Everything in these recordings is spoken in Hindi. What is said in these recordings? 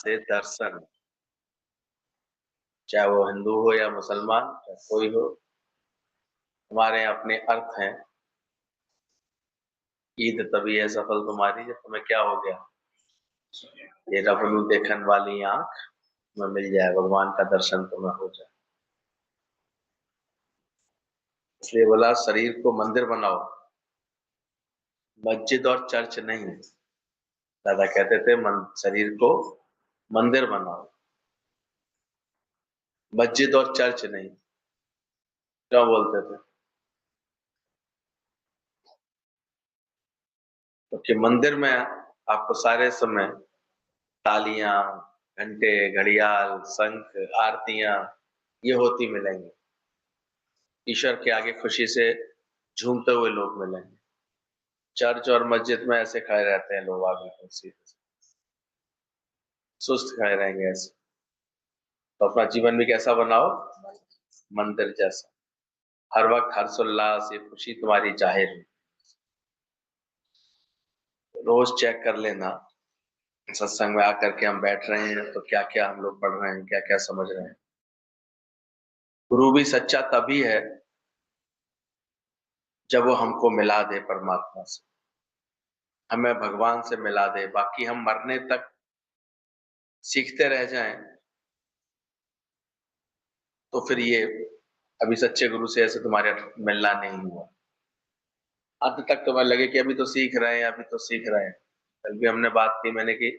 से दर्शन, चाहे वो हिंदू हो या मुसलमान, चाहे कोई हो, हमारे अपने अर्थ हैं। ईद तभी है सफल तुम्हारी जब तुम्हें क्या हो गया, ये रब नू देखन वाली आंख में मिल जाए, भगवान का दर्शन तुम्हें हो जाए। इसलिए बोला शरीर को मंदिर बनाओ, मस्जिद और चर्च नहीं। दादा कहते थे शरीर को मंदिर बनाओ, मस्जिद और चर्च नहीं। क्या बोलते थे? क्योंकि मंदिर में आपको सारे समय तालियां, घंटे, घड़ियाल, शंख, आरतियां ये होती मिलेंगी। ईश्वर के आगे खुशी से झूमते हुए लोग मिलेंगे। चर्च और मस्जिद में ऐसे खड़े रहते हैं लोग, आगे कुर्सी पे, सुस्त खड़े रहेंगे ऐसे। तो अपना जीवन भी कैसा बनाओ, मंदिर जैसा। हर वक्त हर्षोल्लास ये खुशी तुम्हारी जाहिर है। रोज चेक कर लेना, सत्संग में आकर के हम बैठ रहे हैं तो क्या क्या हम लोग पढ़ रहे हैं, क्या क्या समझ रहे हैं। गुरु भी सच्चा तभी है जब वो हमको मिला दे परमात्मा से, हमें भगवान से मिला दे। बाकी हम मरने तक सीखते रह जाएं तो फिर ये अभी सच्चे गुरु से ऐसे तुम्हारे मिलना नहीं हुआ। अंत तक तुम्हें लगे कि अभी तो सीख रहे हैं, अभी तो सीख रहे हैं। कल भी हमने बात की मैंने कि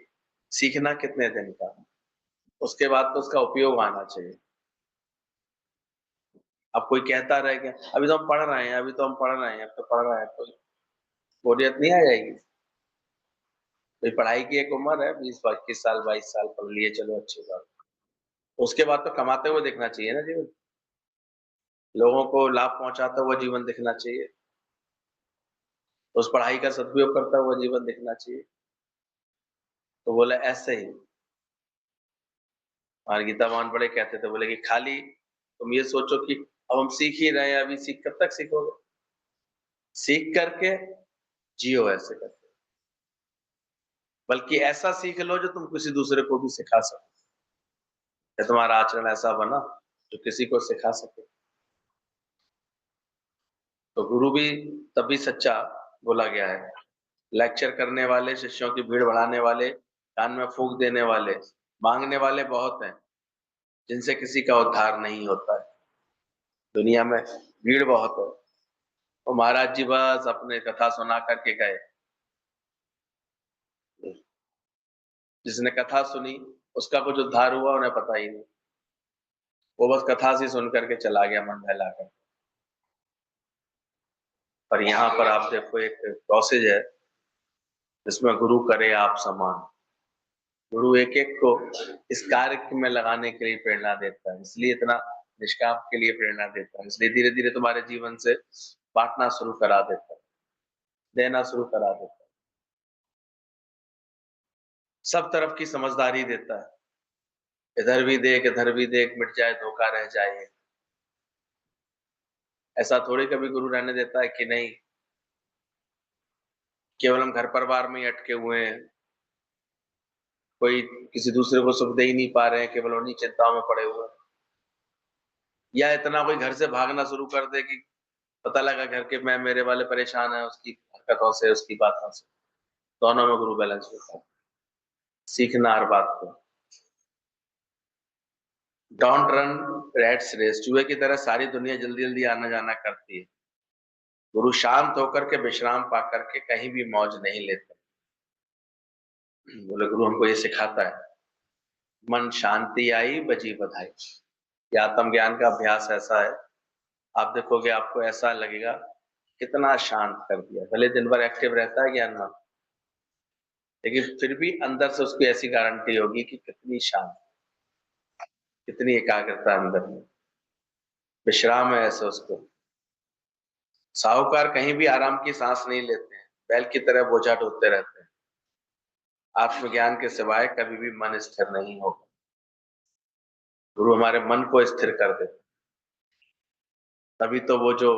सीखना कितने दिन का, उसके बाद तो उसका उपयोग आना चाहिए। अब कोई कहता रहे कि अभी तो हम पढ़ रहे हैं, अभी तो हम पढ़ रहे हैं, अब तो पढ़ रहे हैं, तो बोरियत नहीं आ जाएगी? तो पढ़ाई की एक उम्र है, 20-21 साल, 22 साल पढ़ लिए, चलो अच्छी बात। उसके बाद तो कमाते हुए देखना चाहिए ना जीवन, लोगों को लाभ पहुंचाता हुआ जीवन दिखना चाहिए, उस पढ़ाई का सदुपयोग करता हुआ जीवन दिखना चाहिए। तो बोले ऐसे ही हमारे गीता मान बड़े कहते थे, बोले कि खाली तुम ये सोचो कि अब हम सीख ही रहे हैं, अभी सीख कब तक सीखोगे? सीख करके जियो ऐसे करके, बल्कि ऐसा सीख लो जो तुम किसी दूसरे को भी सिखा सको, या तुम्हारा आचरण ऐसा बना जो किसी को सिखा सके। तो गुरु भी तभी सच्चा बोला गया है। लेक्चर करने वाले, शिष्यों की भीड़ बढ़ाने वाले, कान में फूंक देने वाले, मांगने वाले बहुत हैं, जिनसे किसी का उद्धार नहीं होता है। दुनिया में भीड़ बहुत है। तो महाराज जी बस अपने कथा सुना करके गए, जिसने कथा सुनी उसका कुछ उद्धार हुआ उन्हें पता ही नहीं, वो बस कथा से सुन करके चला गया मन बहला कर। पर यहाँ पर आप देखो एक प्रोसेस है जिसमें गुरु करे आप समान। गुरु एक एक को इस कार्य में लगाने के लिए प्रेरणा देता है, इसलिए इतना निष्काम के लिए प्रेरणा देता है, इसलिए धीरे धीरे तुम्हारे जीवन से बांटना शुरू करा देता है, देना शुरू करा देता है, सब तरफ की समझदारी देता है। इधर भी देख, मिट जाए धोखा रह जाए। ऐसा थोड़ी कभी गुरु रहने देता है कि नहीं केवल हम घर परिवार में ही अटके हुए हैं, कोई किसी दूसरे को सुख दे ही नहीं पा रहे हैं, केवल उन्हीं चिंताओं में पड़े हुए हैं। या इतना कोई घर से भागना शुरू कर दे कि पता लगा घर के मैं मेरे वाले परेशान है उसकी हरकतों से, उसकी बातों से। दोनों में गुरु बैलेंस होता है। सीखना हर बात को। डोंट रन रैट्स रेस, चूहे की तरह सारी दुनिया जल्दी जल्दी आना जाना करती है। गुरु शांत होकर के, विश्राम पा करके कहीं भी मौज नहीं लेते। बोले गुरु हमको ये सिखाता है, मन शांति आई बजी बधाई। ये आत्मज्ञान का अभ्यास ऐसा है, आप देखोगे आपको ऐसा लगेगा कितना शांत कर दिया। भले दिन भर एक्टिव रहता है ज्ञान में, लेकिन फिर भी अंदर से उसकी ऐसी गारंटी होगी कि कितनी शांत, कितनी एकाग्रता अंदर में, विश्राम है ऐसे उसको। साहूकार कहीं भी आराम की सांस नहीं लेते हैं, बैल की तरह बोझा ढोते रहते हैं। आत्मज्ञान के सिवाय कभी भी मन स्थिर नहीं होगा। गुरु हमारे मन को स्थिर कर देते, तभी तो वो जो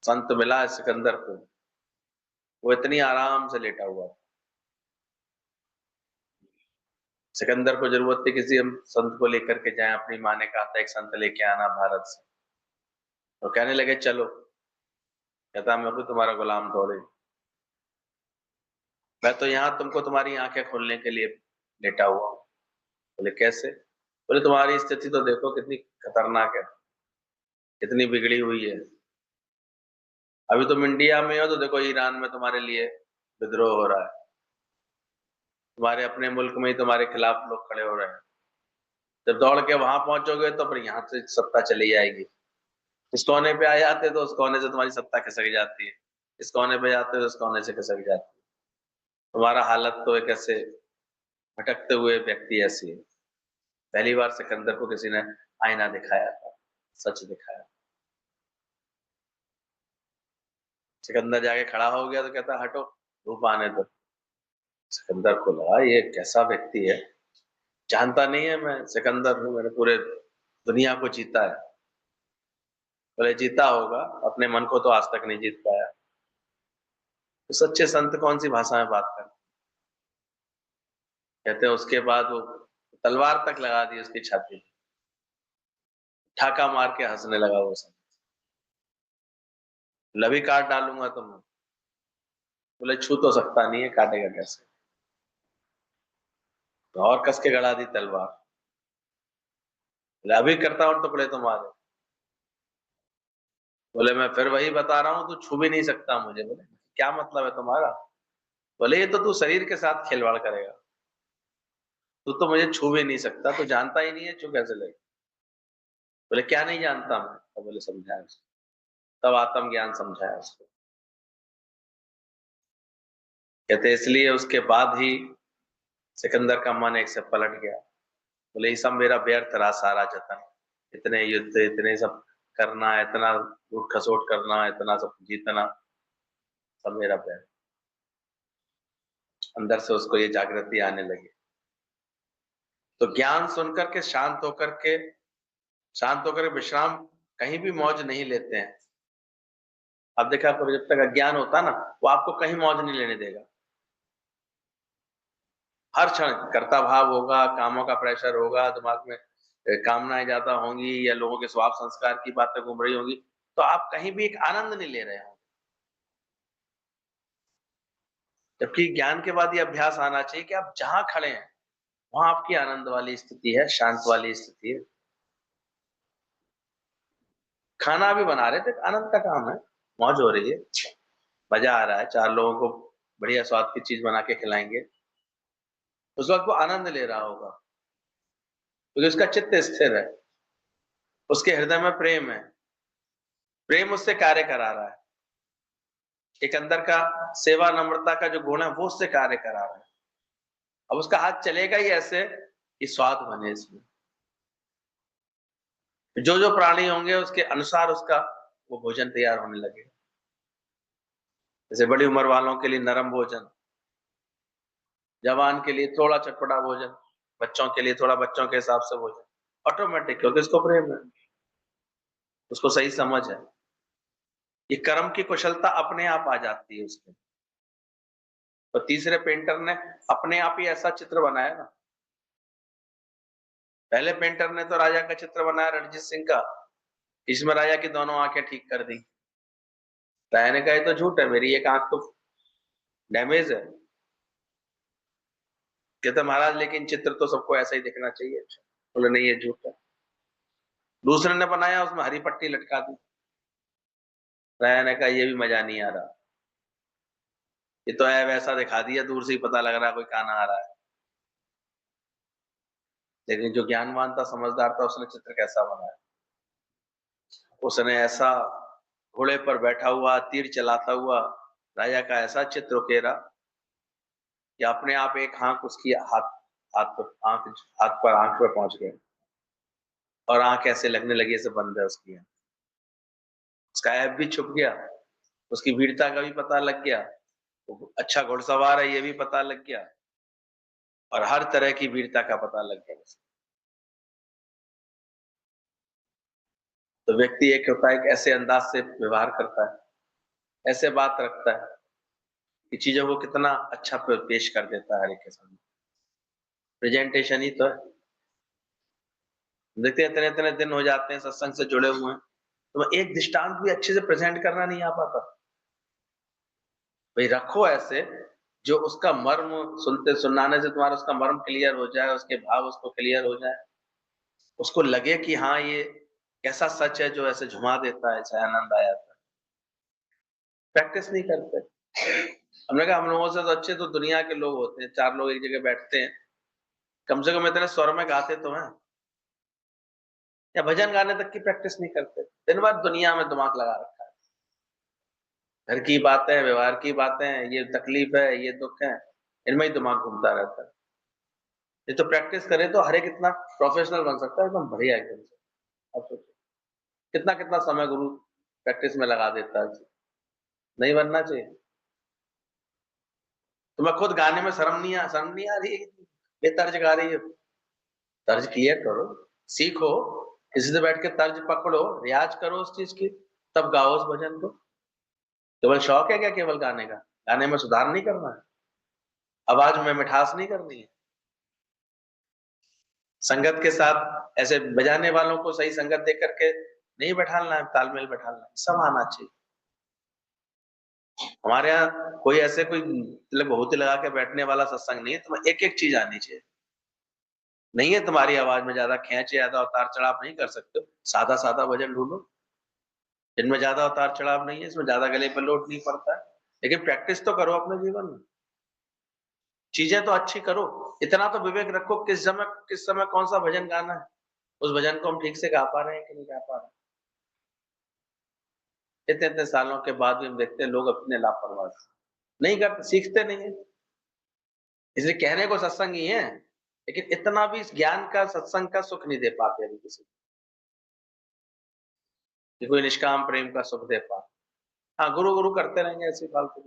संत मिला है सिकंदर को, वो इतनी आराम से लेटा हुआ, सिकंदर को जरूरत थी किसी हम संत को लेकर के जाएं, अपनी माँ ने कहा था एक संत लेके आना भारत से, तो कहने लगे चलो। कहता मैं भी तुम्हारा गुलाम थोड़े, मैं तो यहाँ तुमको तुम्हारी आंखें खोलने के लिए लेटा हुआ हूँ। बोले कैसे? बोले तुम्हारी स्थिति तो देखो कितनी खतरनाक है, कितनी बिगड़ी हुई है। अभी तुम इंडिया में हो तो देखो ईरान में तुम्हारे लिए विद्रोह हो रहा है, तुम्हारे अपने मुल्क में ही तुम्हारे खिलाफ लोग खड़े हो रहे हैं। जब दौड़ के वहां पहुंचोगे तो फिर यहाँ से सत्ता चली जाएगी। इस कोने पे आ जाते तो उस कोने से तुम्हारी सत्ता खिसक जाती है, इस कोने पे जाते तो उस कोने से खिसक जाती है। तुम्हारा हालत तो एक ऐसे भटकते हुए व्यक्ति ऐसी है। पहली बार सिकंदर को किसी ने आईना दिखाया था, सच दिखाया। सिकंदर जाके खड़ा हो गया तो कहता हटो, धूप आने दो। सिकंदर को लगा ये कैसा व्यक्ति है, जानता नहीं है मैं सिकंदर हूँ, मैंने पूरे दुनिया को जीता है। बोले जीता होगा, अपने मन को तो आज तक नहीं जीत पाया। तो सच्चे संत कौन सी भाषा में बात करते? कहते हैं उसके बाद वो तलवार तक लगा दी उसकी छाती में, ठाका मार के हंसने लगा वो संत। लभी काट डालूंगा तुम्हें। बोले छू तो सकता नहीं है, काटेगा कैसे? तो और कस के गड़ा दी तलवार। बोले अभी करता हूं टुकड़े तुम्हारे। बोले मैं फिर वही बता रहा हूँ, तू छू भी नहीं सकता मुझे। बोले क्या मतलब है तुम्हारा? बोले ये तो तू शरीर के साथ खिलवाड़ करेगा, तू तो मुझे छू भी नहीं सकता, तू जानता ही नहीं है, छू कैसे लगे? बोले क्या नहीं जानता मैं? तो बोले समझाया उसको, तब आत्म ज्ञान समझाया उसको। कहते इसलिए उसके बाद ही सिकंदर का मन एक से पलट गया। बोले ये सब मेरा व्यर्थ रहा सारा जतन, इतने युद्ध, इतने सब करना, इतना उठ खसोट करना, इतना सब जीतना, सब मेरा व्यर्थ। अंदर से उसको ये जागृति आने लगी। तो ज्ञान सुनकर के शांत होकर विश्राम, कहीं भी मौज नहीं लेते हैं। अब देखा करो जब तक अज्ञान होता ना, वो आपको कहीं मौज नहीं लेने देगा। हर क्षण कर्ता भाव होगा, कामों का प्रेशर होगा दिमाग में, कामनाएं ज्यादा होंगी या लोगों के स्वभाव संस्कार की बातें घूम रही होंगी, तो आप कहीं भी एक आनंद नहीं ले रहे हो। जबकि ज्ञान के बाद ये अभ्यास आना चाहिए कि आप जहां खड़े हैं वहां आपकी आनंद वाली स्थिति है, शांत वाली स्थिति है। खाना भी बना रहे थे, आनंद का काम है, मौज हो रही है, मजा आ रहा है, चार लोगों को बढ़िया स्वाद की चीज बना के खिलाएंगे, उस वक्त वो आनंद ले रहा होगा क्योंकि उसका चित्त स्थिर है, उसके हृदय में प्रेम है, प्रेम उससे कार्य करा रहा है। एक अंदर का सेवा नम्रता का जो गुण है वो उससे कार्य करा रहा है। अब उसका हाथ चलेगा ही ऐसे कि स्वाद बने इसमें, जो जो प्राणी होंगे उसके अनुसार उसका वो भोजन तैयार होने लगेगा। जैसे बड़ी उम्र वालों के लिए नरम भोजन, जवान के लिए थोड़ा चटपटा भोजन, बच्चों के लिए थोड़ा बच्चों के हिसाब से भोजन, ऑटोमेटिक, क्योंकि उसको प्रेम है, उसको सही समझ है। ये कर्म की कुशलता अपने आप आ जाती है उसमें। तो तीसरे पेंटर ने अपने आप ही ऐसा चित्र बनाया ना। पहले पेंटर ने तो राजा का चित्र बनाया रणजीत सिंह का, इसमें राजा की दोनों आंखें ठीक कर दी। राजा ने कहा ये तो झूठ है, मेरी एक आंख तो डैमेज है। कहते महाराज लेकिन चित्र तो सबको ऐसा ही दिखना चाहिए। बोले नहीं ये झूठ है। दूसरे ने बनाया, उसमें हरी पट्टी लटका दी। राजा ने कहा ये भी मजा नहीं आ रहा, ये तो है वैसा दिखा दिया, दूर से ही पता लग रहा है कोई खाना आ रहा है। लेकिन जो ज्ञानवान था, समझदार था, उसने चित्र कैसा बनाया? उसने ऐसा घोड़े पर बैठा हुआ तीर चलाता हुआ राजा का ऐसा चित्र उकेरा कि अपने आप एक आंख उसकी हाथ हाथ पर आंख हाथ पर आंख पे पहुंच गए और आंख ऐसे लगने लगी ऐसे बंद है उसकी आंख। उसका ऐप भी छुप गया, उसकी वीरता का भी पता लग गया, वो अच्छा घुड़सवार है ये भी पता लग गया, और हर तरह की वीरता का पता लग गया उसे। तो व्यक्ति एक होता है, एक ऐसे अंदाज से व्यवहार करता है, ऐसे बात रखता है कि चीजों को कितना अच्छा पेश कर देता है हर एक के सामने। प्रेजेंटेशन ही तो है। देखते हैं इतने इतने दिन हो जाते हैं सत्संग से जुड़े हुए हैं, तो एक दृष्टांत भी अच्छे से प्रेजेंट करना नहीं आ पाता। भाई रखो ऐसे जो उसका मर्म सुनाने से तुम्हारा उसका मर्म क्लियर हो जाए, उसके भाव उसको क्लियर हो जाए, उसको लगे कि हाँ ये कैसा सच है जो ऐसे झुमा देता है, ऐसा आनंद आ जाता है। प्रैक्टिस नहीं करते। हमने कहा हम लोगों से तो अच्छे तो दुनिया के लोग होते हैं, 4 लोग एक जगह बैठते हैं, कम से कम इतने स्वर में गाते तो हैं, या भजन गाने तक की प्रैक्टिस नहीं करते, दिन भर दुनिया में दिमाग लगा रखा है, घर की बातें, व्यवहार की बातें, ये तकलीफ है, ये दुख है, इनमें ही दिमाग घूमता रहता है। ये तो प्रैक्टिस करें तो हर एक इतना प्रोफेशनल बन सकता है, एकदम बढ़िया एकदम से। अब सोचो कितना कितना समय गुरु प्रैक्टिस में लगा देता है। नहीं बनना चाहिए। तुम्हें खुद गाने में शर्म नहीं आ रही है, बेतर्ज गा रही है, तर्ज क्लियर करो, सीखो, किसी से बैठ के तर्ज पकड़ो, रियाज करो उस चीज की, तब गाओ उस भजन को। केवल शौक है क्या केवल गाने का? गाने में सुधार नहीं करना है, आवाज में मिठास नहीं करनी है, संगत के साथ ऐसे बजाने वालों को सही संगत देख करके नहीं बैठाना है, तालमेल बैठाना है, सब आना चाहिए। हमारे यहाँ कोई ऐसे कोई मतलब बहुत लगा के बैठने वाला सत्संग नहीं है, तुम्हें एक एक चीज आनी चाहिए। नहीं है तुम्हारी आवाज में ज्यादा खेच, ज्यादा उतार चढ़ाव नहीं कर सकते, सादा सादा भजन ढूंढो जिनमें ज्यादा उतार चढ़ाव नहीं है, इसमें ज्यादा गले पर लोड नहीं पड़ता है, लेकिन प्रैक्टिस तो करो अपने जीवन में, चीजें तो अच्छी करो। इतना तो विवेक रखो किस समय कौन सा भजन गाना है, उस भजन को हम ठीक से गा पा रहे हैं कि नहीं गा पा रहे हैं। इतने इतने सालों के बाद भी हम देखते हैं लोग अपने लापरवाह नहीं करते, सीखते नहीं है, इसलिए कहने को सत्संग ही है, लेकिन इतना भी इस ज्ञान का सत्संग का सुख नहीं दे पाते अभी किसी कि कोई निष्काम प्रेम का सुख दे पाते। हाँ गुरु गुरु करते रहेंगे ऐसी फालतू,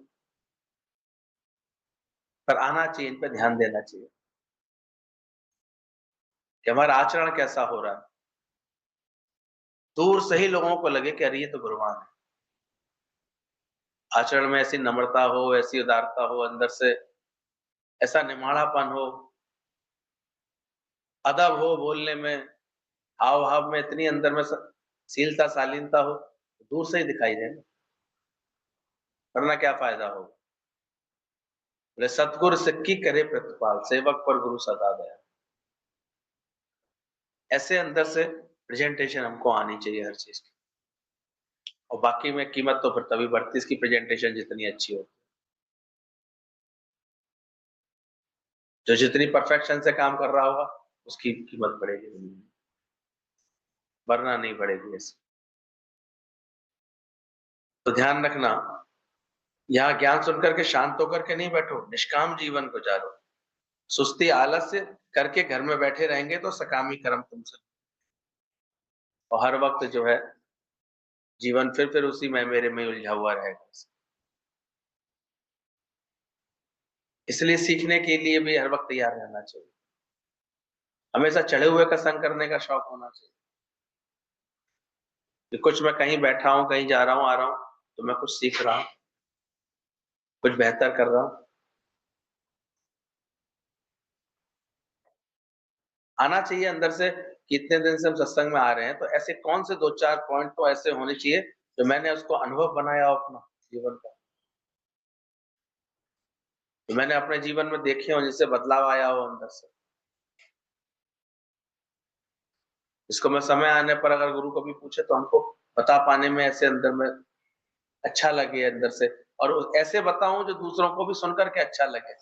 पर आना चाहिए, इन पे ध्यान देना चाहिए कि हमारा आचरण कैसा हो रहा है। दूर से ही लोगों को लगे कि अरे ये तो गुरुवान है, आचरण में ऐसी नम्रता हो, ऐसी उदारता हो, अंदर से ऐसा निमाड़ापन हो, अदब हो बोलने में, हाव भाव में इतनी अंदर में शीलता शालीनता हो, दूर से ही दिखाई दे, वरना क्या फायदा हो। बोले सतगुर सिक्की करे प्रतिपाल, सेवक पर गुरु सदा दया। ऐसे अंदर से प्रेजेंटेशन हमको आनी चाहिए हर चीज की, और बाकी में कीमत तो फिर तभी बढ़ती इसकी प्रेजेंटेशन जितनी अच्छी हो, जो जितनी परफेक्शन से काम कर रहा होगा उसकी कीमत बढ़ेगी, वरना नहीं बढ़ेगी ऐसे। तो ध्यान रखना, यहाँ ज्ञान सुनकर के शांत होकर के नहीं बैठो, निष्काम जीवन गुजारो। सुस्ती आलस्य करके घर में बैठे रहेंगे तो सकामी कर्म तुमसे, और हर वक्त जो है जीवन फिर उसी में मेरे में उलझा हुआ रहेगा। इसलिए सीखने के लिए भी हर वक्त तैयार रहना चाहिए, हमेशा चढ़े हुए का संग करने का शौक होना चाहिए कि कुछ मैं कहीं बैठा हूँ, कहीं जा रहा हूँ, आ रहा हूँ, तो मैं कुछ सीख रहा हूँ, कुछ बेहतर कर रहा हूँ। आना चाहिए अंदर से कि इतने दिन से हम सत्संग में आ रहे हैं, तो ऐसे कौन से 2-4 पॉइंट तो ऐसे होने चाहिए जो मैंने उसको अनुभव बनाया हो अपना जीवन का, तो मैंने अपने जीवन में देखे हो, जिससे बदलाव आया हो अंदर से, इसको मैं समय आने पर अगर गुरु कभी पूछे तो हमको बता पाने में ऐसे अंदर में अच्छा लगे अंदर से, और ऐसे बताऊं जो दूसरों को भी सुनकर के अच्छा लगे,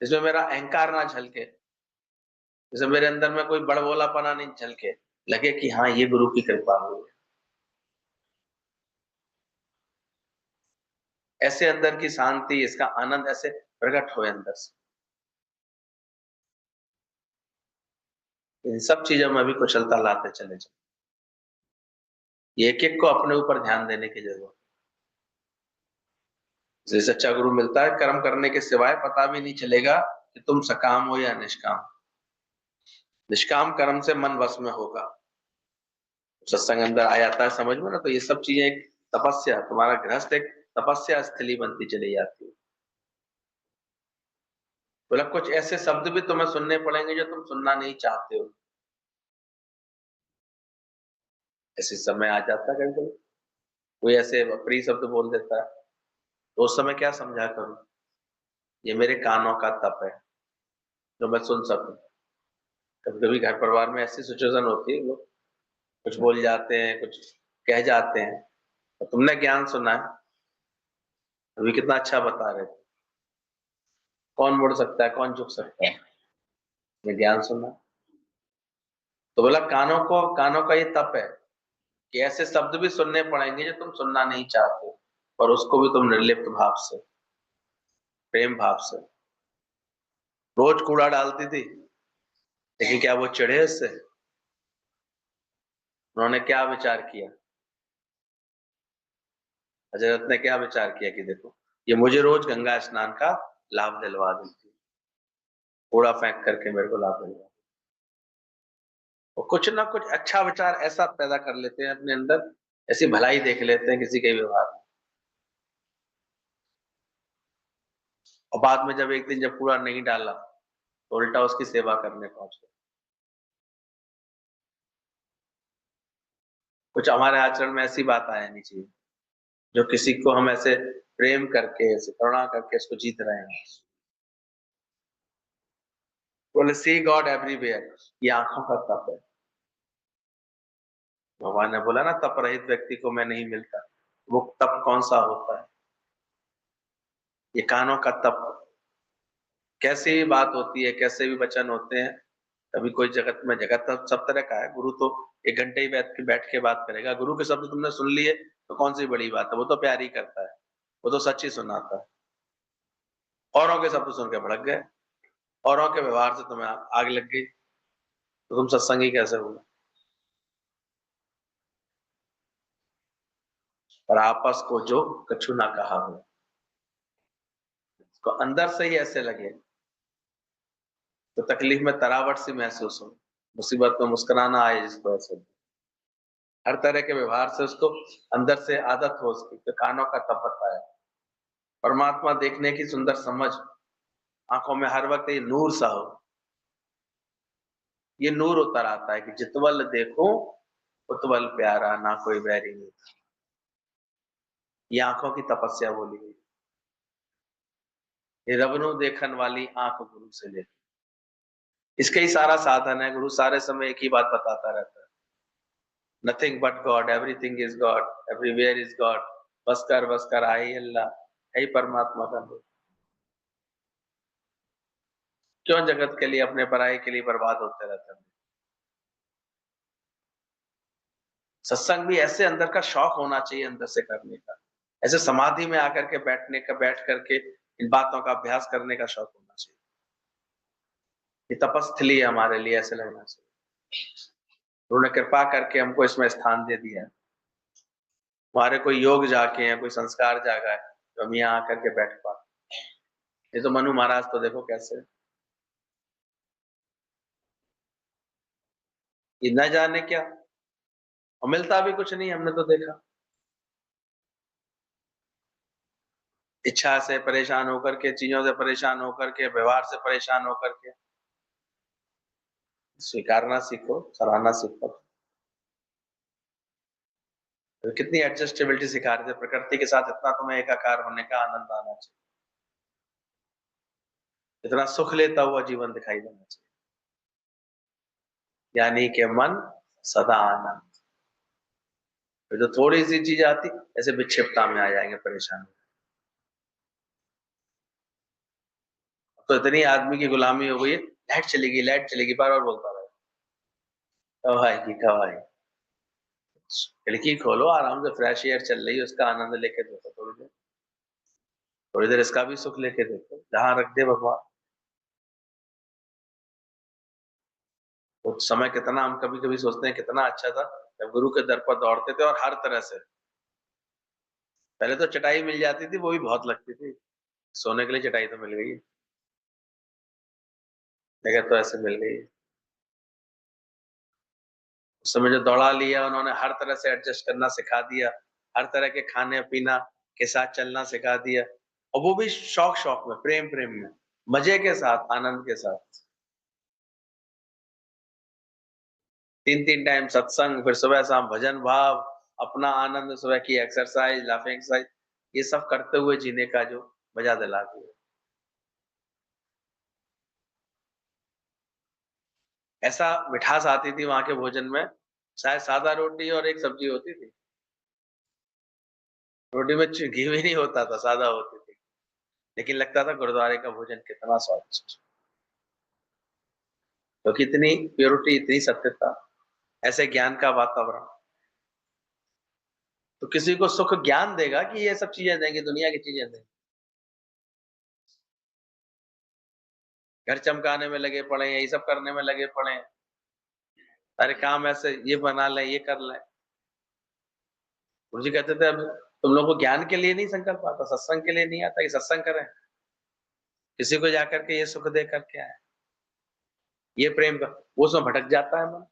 इसमें मेरा अहंकार ना झलके, जैसे मेरे अंदर में कोई बड़बोलापना नहीं झलके, लगे कि हाँ ये गुरु की कृपा हुई है। ऐसे अंदर की शांति, इसका आनंद ऐसे प्रकट हो अंदर से। इन सब चीजों में भी कुशलता लाते चले जाओ, ये एक एक को अपने ऊपर ध्यान देने की जरूरत। जैसे सच्चा गुरु मिलता है, कर्म करने के सिवाय पता भी नहीं चलेगा कि तुम सकाम हो या निष्काम। निष्काम कर्म से मन वश में होगा, सत्संग अंदर आ जाता है समझ में ना, तो ये सब चीजें एक तपस्या, तुम्हारा गृहस्थ एक तपस्या स्थली बनती चली जाती है। बोला कुछ ऐसे शब्द भी तुम्हें सुनने पड़ेंगे जो तुम सुनना नहीं चाहते हो। ऐसे समय आ जाता है कभी-कभी, कोई ऐसे अप्रिय शब्द बोल देता है, तो उस समय क्या समझा करूँ? ये मेरे कानों का तप है, जो मैं सुन सकूँ। कभी-कभी घर परिवार में ऐसी सिचुएशन होती है, लोग कुछ बोल जाते हैं, कुछ कह जाते हैं, और तुमने ज्ञान सुना है, अभी कितना अच्छा बता रहे थे। कौन मुड़ सकता है, कौन झुक सकता है? मैं ज्ञान सुना। तो बोला कानों का ये तप है कि ऐसे शब्द भी सुनने पड़ेंगे जो तुम सुनना नहीं चाहते, और उसको भी तुम निर्लिप्त भाव से, प्रेम भाव से। रोज कूड़ा डालती थी, लेकिन क्या वो चिढ़े उससे? उन्होंने क्या विचार किया? हजरत ने क्या विचार किया कि देखो, ये मुझे रोज गंगा स्नान का लाभ दिलवा देती है, कूड़ा फेंक करके मेरे को लाभ दिलवा। वो कुछ ना कुछ अच्छा विचार ऐसा पैदा कर लेते हैं अपने अंदर, ऐसी भलाई देख लेते हैं किसी के व्यवहार में, और बाद में जब एक दिन जब कूड़ा नहीं डाला, तो उल्टा उसकी सेवा करने पहुंच गए। कुछ हमारे आचरण में ऐसी बात आनी नहीं चाहिए, जो किसी को हम ऐसे प्रेम करके, ऐसे करुणा करके इसको जीत रहे हैं। बोले सी गॉड एवरीवेयर, ये आंखों का तप है। भगवान ने बोला ना, तप रहित व्यक्ति को मैं नहीं मिलता। वो तप कौन सा होता है? ये कानों का तप। कैसी भी बात होती है, कैसे भी वचन होते हैं, कभी कोई जगत तो सब तरह का है। गुरु तो 1 घंटे ही बैठ के बात करेगा। गुरु के शब्द तुमने सुन लिए तो कौन सी बड़ी बात है, वो तो प्यार ही करता है, वो तो सच ही सुनाता है। औरों के शब्द सुन के भड़क गए, औरों के व्यवहार से तुम्हें आग लग गई, तो तुम सत्संगी कैसे हुए? और आपस को जो कछु ना कहा हो, उसको अंदर से ही ऐसे लगे तो तकलीफ में तरावट सी महसूस हो, मुसीबत में मुस्कुराना आए जिसको ऐसे, हर तरह के व्यवहार से उसको अंदर से आदत हो उसकी। तो कानों का तप बताया, परमात्मा देखने की सुंदर समझ, आंखों में हर वक्त ये नूर सा हो। ये नूर उतर आता है कि जितवल देखो उतवल प्यारा, ना कोई बैरी नहीं। ये आंखों की तपस्या बोली गई। ये रबनू देखन वाली आंख गुरु से ले, इसका ही सारा साधन है। गुरु सारे समय एक ही बात बताता रहता है, nothing but God, everything is God, everywhere is God. बस कर आई अल्लाह, है ही परमात्मा का रूप। क्यों जगत के लिए, अपने पराये के लिए बर्बाद होते रहते हैं? सत्संग भी ऐसे अंदर का शौक होना चाहिए, अंदर से करने का। ऐसे समाधि में आकर के बैठ करके इन बातों का अभ्यास करने का शौक होना चाहिए। ये तपस्थली है हमारे लिए, ऐसे लगना चाहिए। उन्होंने कृपा करके हमको इसमें स्थान दे दिया है। हमारे कोई योग जाके हैं, कोई संस्कार जागा है, तो हम यहाँ आकर के बैठ पाते। ये तो मनु महाराज तो देखो कैसे, ये न जाने क्या, और मिलता भी कुछ नहीं, हमने तो देखा। इच्छा से परेशान होकर के, चीजों से परेशान होकर के, व्यवहार से परेशान होकर के, स्वीकारना सीखो, सराहना सीखो। तो कितनी एडजस्टेबिलिटी सिखा रहे थे, प्रकृति के साथ इतना तुम्हें एकाकार होने का आनंद आना चाहिए, इतना सुख लेता हुआ जीवन दिखाई देना चाहिए, यानी कि मन सदा आनंद। फिर तो थोड़ी सी चीज आती, ऐसे विक्षिप्तता में आ जाएंगे, परेशान। तो इतनी आदमी की गुलामी हो गई है, लाइट चलेगी, बार बार बोलता रहे, कब आएगी कब आएगी। खिड़की खोलो, आराम से फ्रेश एयर चल रही है, उसका आनंद लेके देखो थोड़ी देर इसका भी सुख लेके देखो, जहां रख दे भगवान। वो समय कितना, हम कभी कभी सोचते हैं कितना अच्छा था जब गुरु के दर पर दौड़ते थे, और हर तरह से। पहले तो चटाई मिल जाती थी, वो भी बहुत लगती थी, सोने के लिए चटाई तो मिल गई, जगह तो ऐसे मिल गई। उस समय जो दौड़ा लिया उन्होंने, हर तरह से एडजस्ट करना सिखा दिया, हर तरह के खाने पीना के साथ चलना सिखा दिया, और वो भी शौक शौक में, प्रेम प्रेम में। मजे के साथ, आनंद के साथ। 3-3 टाइम सत्संग, फिर सुबह-शाम भजन भाव, अपना आनंद, सुबह की एक्सरसाइज, लाफिंग एक्सरसाइज, ये सब करते हुए जीने का जो मजा दिलाती है। ऐसा मिठास आती थी वहाँ के भोजन में, शायद सादा रोटी और एक सब्जी होती थी। रोटी में घी भी नहीं होता था, सादा होती थी। लेकिन लगता था गुरुद्वारे का भोजन कितना स्वादिष्ट। तो कितनी प्योरिटी, इतनी सत्यता, ऐसे ज्ञान का वातावरण। तो किसी को सुख ज्ञान देगा कि ये सब चीज़ें देंगे, दुनिया की चीज़ें देंगे। घर चमकाने में लगे पड़े हैं, यही सब करने में लगे पड़े हैं। सारे काम ऐसे ये बना लें, ये कर लें। गुरुजी कहते थे अब तुम लोगों को ज्ञान के लिए नहीं संकल्प आता, सत्संग के लिए नहीं आता कि सत्संग करें। किसी को जाकर के ये सुख दे करके आए, ये प्रेम का, वो उसमें भटक जाता है मन।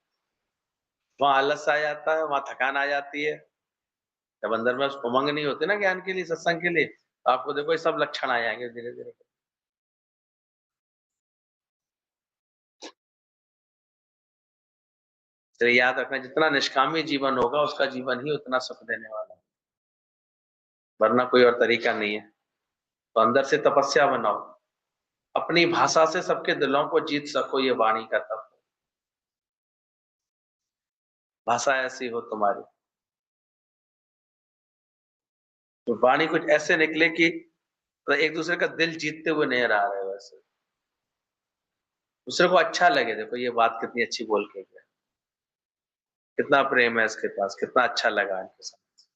वहाँ आलस आ जाता है, वहाँ थकान आ जाती है। जब अंदर में उमंग नहीं होती ना ज्ञान के लिए, सत्संग के लिए, तो आपको देखो ये सब लक्षण आ जाएंगे धीरे-धीरे। तो याद रखना जितना निष्कामी जीवन होगा उसका जीवन ही उतना सुख देने वाला है, वरना कोई और तरीका नहीं है। तो अंदर से तपस्या बनाओ, अपनी भाषा से सबके दिलों को जीत सको, ये वाणी का तप है। भाषा ऐसी हो तुम्हारी, तो वाणी कुछ ऐसे निकले कि तो एक दूसरे का दिल जीतते हुए नजर आ रहे हो वैसे, दूसरे को अच्छा लगे, देखो ये बात कितनी अच्छी बोल के गया, कितना प्रेम है इसके पास, कितना अच्छा लगा इनके साथ।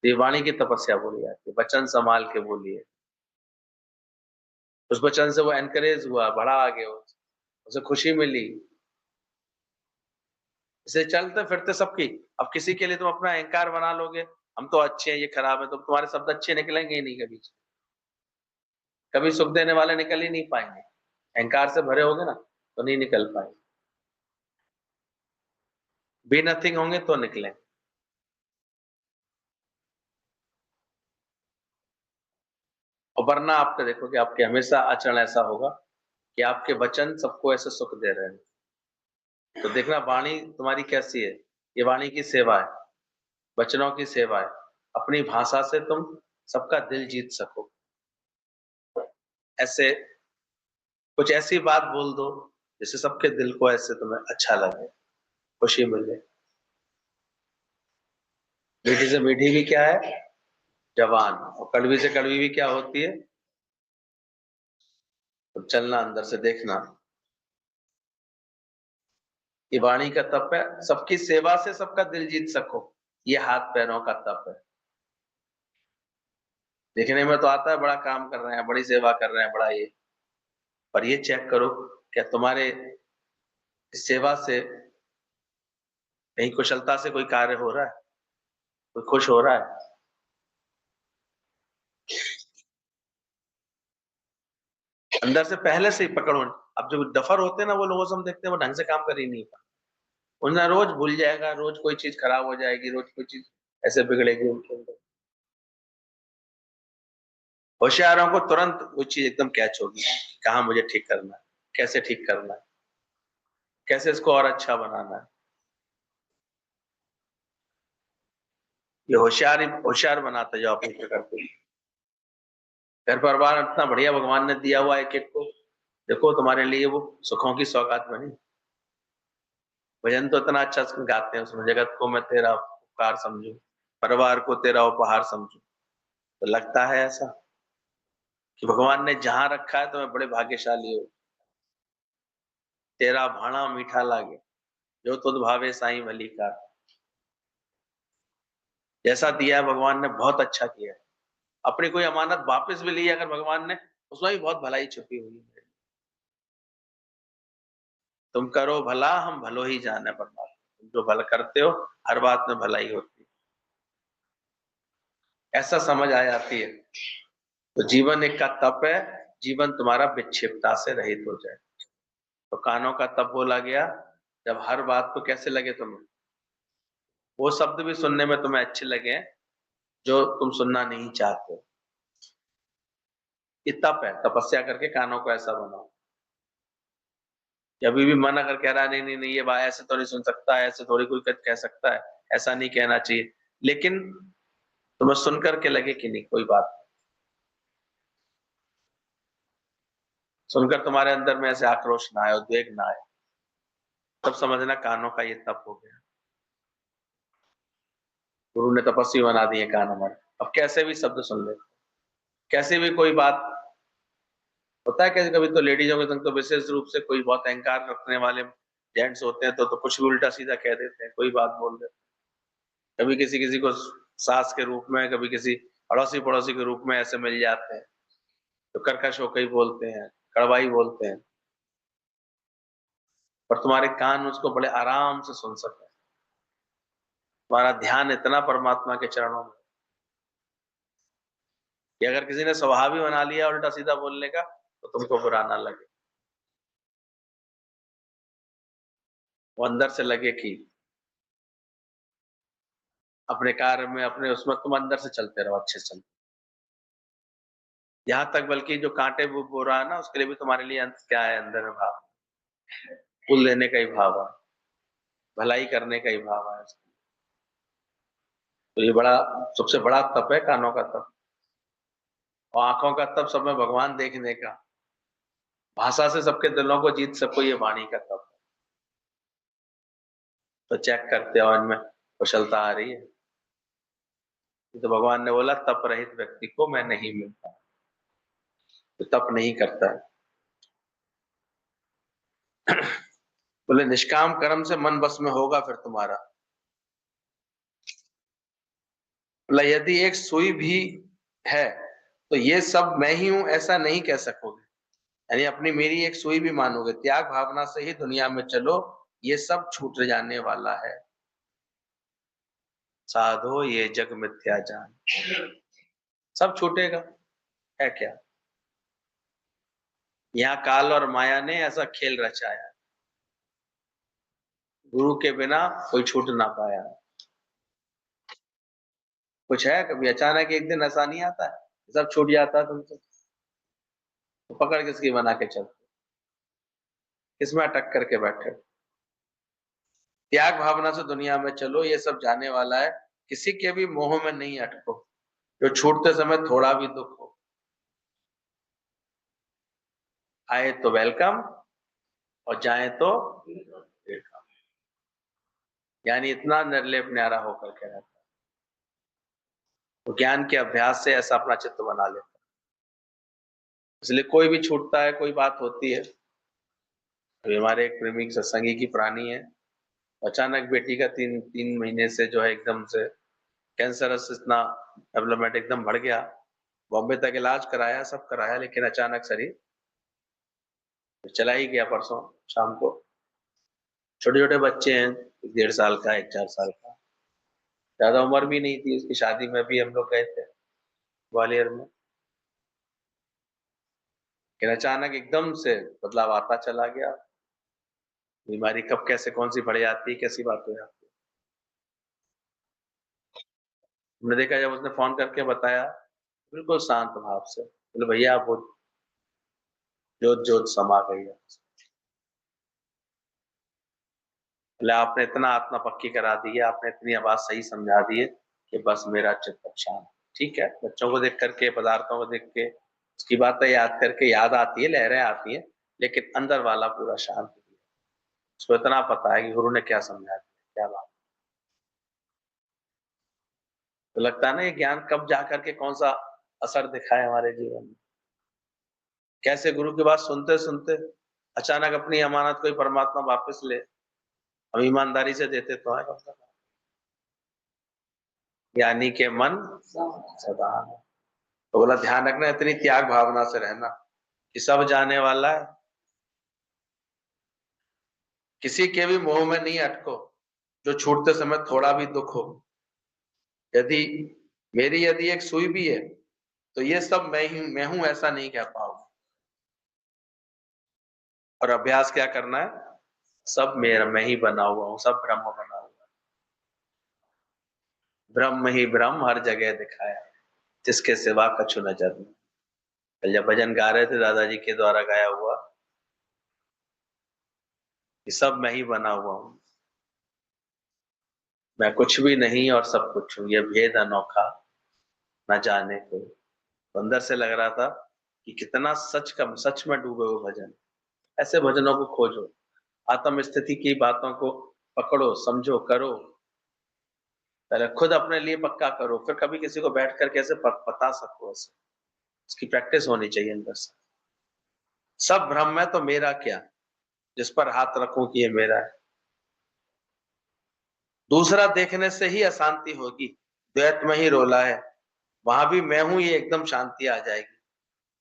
ये वाणी की तपस्या बोली जाती है, वचन संभाल के बोलिए। उस वचन से वो एनकरेज हुआ, बढ़ा आगे, उसे खुशी मिली। इसे चलते फिरते सबकी, अब किसी के लिए तुम अपना अहंकार बना लोगे, हम तो अच्छे हैं, ये खराब है, तो तुम्हारे शब्द अच्छे निकलेंगे ही नहीं कभी। कभी सुख देने वाले निकल ही नहीं पाएंगे। अहंकार से भरे होगे ना, तो नहीं निकल पाएंगे। बी नथिंग होंगे तो निकले। और वरना आपका देखो कि आपके हमेशा आचरण ऐसा होगा कि आपके वचन सबको ऐसे सुख दे रहे हैं। तो देखना वाणी तुम्हारी कैसी है, ये वाणी की सेवा है, वचनों की सेवा है। अपनी भाषा से तुम सबका दिल जीत सको। ऐसे कुछ ऐसी बात बोल दो जिससे सबके दिल को ऐसे तुम्हें अच्छा लगे, खुशी मिले। मीठी से मीठी भी क्या है, जवान, और कड़वी से कड़वी भी क्या होती है, तो चलना अंदर से देखना। ये वाणी का तप है, सबकी सेवा से सबका दिल जीत सको, ये हाथ पैरों का तप है। देखने में तो आता है बड़ा काम कर रहे हैं, बड़ी सेवा कर रहे हैं, बड़ा ये, पर ये चेक करो क्या तुम्हारे इस सेवा से कहीं कुशलता से कोई कार्य हो रहा है, कोई खुश हो रहा है। अंदर से पहले से ही पकड़ होनी। अब जो डफर होते हैं ना, वो लोगों से हम देखते हैं वो ढंग से काम कर ही नहीं पाते, उन्हें रोज भूल जाएगा, रोज कोई चीज खराब हो जाएगी, रोज कोई चीज ऐसे बिगड़ेगी उनके अंदर। होशियारों को तुरंत वो चीज एकदम कैच होगी, कहाँ मुझे ठीक करना है, कैसे ठीक करना है, कैसे इसको और अच्छा बनाना है। ये होशियार बनाता जाओ अपनी प्रकार को। घर परिवार इतना बढ़िया भगवान ने दिया हुआ है एक एक को, देखो तुम्हारे लिए वो सुखों की सौगात बनी। भजन तो इतना अच्छा गाते हैं उसमें, जगत को मैं तेरा उपकार समझू, परिवार को तेरा उपहार समझू। तो लगता है ऐसा कि भगवान ने जहां रखा है तुम्हें बड़े भाग्यशाली हो। तेरा भाणा मीठा लागे, जो तुध भावे साईं भली का। जैसा दिया है भगवान ने बहुत अच्छा किया है। अपनी कोई अमानत वापस भी ली है अगर भगवान ने, उसमें भी बहुत भलाई छुपी हुई है। तुम करो भला हम भलो ही जाने परमात्मा, तुम जो भला करते हो हर बात में भलाई होती है, ऐसा समझ आ जाती है। तो जीवन एक का तप है, जीवन तुम्हारा विक्षिप्तता से रहित हो जाए। तो कानों का तप बोला गया जब हर बात को कैसे लगे तुम्हें, वो शब्द भी सुनने में तुम्हें अच्छे लगे जो तुम सुनना नहीं चाहते। ये तप है, तपस्या करके कानों को ऐसा बनाओ। अभी भी मन अगर कह रहा है नहीं नहीं नहीं ये बात ऐसे तो नहीं सुन सकता है, ऐसे थोड़ी कोई कह सकता है, ऐसा नहीं कहना चाहिए, लेकिन तुम्हें सुन करके लगे कि नहीं कोई बात, सुनकर तुम्हारे अंदर में ऐसे आक्रोश ना आए, उद्वेग ना आए, तब समझना कानों का ये तप हो गया। गुरु ने तपस्वी बना दिए कान हमारे। अब कैसे भी शब्द सुन ले, कैसे भी कोई बात होता है, कैसे कभी तो लेडीजों के संग तो विशेष रूप से कोई बहुत अहंकार रखने वाले जेंट्स होते हैं तो कुछ भी उल्टा सीधा कह देते हैं, कोई बात बोल देते हैं। कभी किसी किसी को सास के रूप में, कभी किसी अड़ोसी पड़ोसी के रूप में ऐसे मिल जाते हैं, तो कर्कश होकर ही बोलते हैं, कड़वाई बोलते हैं, पर तुम्हारे कान उसको बड़े आराम से सुन सके। तुम्हारा ध्यान इतना परमात्मा के चरणों में कि अगर किसी ने स्वभाव ही बना लिया उल्टा सीधा बोलने का, तो तुमको बुरा ना लगे, वो अंदर से लगे कि अपने कार्य में, अपने उसमें तुम अंदर से चलते रहो, अच्छे से चलते, यहाँ तक बल्कि जो कांटे वो बो रहा है ना, उसके लिए भी तुम्हारे लिए क्या है अंदर में भाव, फूल देने का ही भाव है, भलाई करने का ही भाव है। तो ये बड़ा, सबसे बड़ा तप है कानों का तप। और आंखों का तप सब में भगवान देखने का, भाषा से सबके दिलों को जीत सको, ये वाणी का तप है। तो चेक करते हो इनमें कुशलता आ रही है। तो भगवान ने बोला तप रहित व्यक्ति को मैं नहीं मिलता, तो तप नहीं करता है। बोले निष्काम कर्म से मन बस में होगा फिर तुम्हारा। बोला यदि एक सुई भी है तो ये सब मैं ही हूं ऐसा नहीं कह सकोगे, यानी अपनी मेरी एक सुई भी मानोगे, त्याग भावना से ही दुनिया में चलो, ये सब छूट जाने वाला है। साधो ये जग मिथ्या जान, सब छूटेगा, है क्या। यहाँ काल और माया ने ऐसा खेल रचाया, गुरु के बिना कोई छूट ना पाया। कुछ है कभी अचानक एक दिन ऐसा नहीं आता है, सब छूट जाता है तुमसे, तो पकड़ किसकी बना के चलते, किसमें अटक करके बैठे। त्याग भावना से दुनिया में चलो, ये सब जाने वाला है, किसी के भी मोह में नहीं अटको, जो छूटते समय थोड़ा भी दुख हो, आए तो वेलकम और जाए तो वेलकम, यानी इतना निर्लेप न्यारा होकर के रहता है। तो ज्ञान के अभ्यास से ऐसा अपना चित्त बना लेता है। इसलिए कोई भी छूटता है, कोई बात होती है। अभी हमारे एक प्रेमी सत्संगी की प्राणी है, अचानक बेटी का 3 महीने से जो है एकदम से कैंसरस इतना डेवलपमेंट एकदम बढ़ गया, बॉम्बे तक इलाज कराया, सब कराया, लेकिन अचानक शरीर चला ही गया परसों शाम को। छोटे छोटे बच्चे हैं, 1.5 साल का, 1 4 साल का, ज्यादा उम्र भी नहीं थी उसकी। शादी में भी हम लोग गए थे ग्वालियर में, लेकिन अचानक एकदम से बदलाव आता चला गया। बीमारी कब कैसे कौन सी बढ़ जाती है, कैसी बात हो जाती है। हमने देखा जब उसने फोन करके बताया, बिल्कुल शांत भाव से बोले भैया आप वो जोत जोत समा गई है। बोले आपने इतना आत्मा पक्की करा दी है, आपने इतनी आवाज सही समझा दी है कि बस मेरा चित्त शांत। ठीक है, बच्चों को देख करके, पदार्थों को देख के, उसकी बातें याद करके याद आती है, लहरें आती है, लेकिन अंदर वाला पूरा शांत है। उसको इतना पता है कि गुरु ने क्या समझा दिया, क्या बात। तो लगता है ना ये ज्ञान कब जा करके कौन सा असर दिखाए हमारे जीवन में। कैसे गुरु की बात सुनते सुनते अचानक अपनी अमानत कोई परमात्मा वापस ले, हम ईमानदारी से देते तो है कम से कम। ज्ञानी के मन सदा है। तो बोला ध्यान रखना, इतनी त्याग भावना से रहना कि सब जाने वाला है, किसी के भी मोह में नहीं अटको, जो छूटते समय थोड़ा भी दुख हो। यदि मेरी यदि एक सुई भी है तो ये सब मैं हूं ऐसा नहीं कह पाऊंगा। और अभ्यास क्या करना है, सब मेरा, मैं ही बना हुआ हूँ, सब ब्रह्म बना हुआ है। ब्रह्म ही ब्रह्म हर जगह दिखाया, जिसके सिवा कछु नजर नहीं। कल जब भजन गा रहे थे दादाजी के द्वारा गाया हुआ कि सब मैं ही बना हुआ हूँ, मैं कुछ भी नहीं और सब कुछ हूँ, ये भेद अनोखा न जाने को। तो अंदर से लग रहा था कि कितना सच में डूबे हुए भजन। ऐसे भजनों को खोजो, आत्म स्थिति की बातों को पकड़ो, समझो, करो। पहले खुद अपने लिए पक्का करो, फिर कभी किसी को बैठ कर कैसे बता सको। ऐसे इसकी प्रैक्टिस होनी चाहिए अंदर से। सब भ्रम है तो मेरा क्या, जिस पर हाथ रखूं कि ये मेरा है। दूसरा देखने से ही अशांति होगी, द्वैत में ही रोला है, वहां भी मैं हूं ये एकदम शांति आ जाएगी।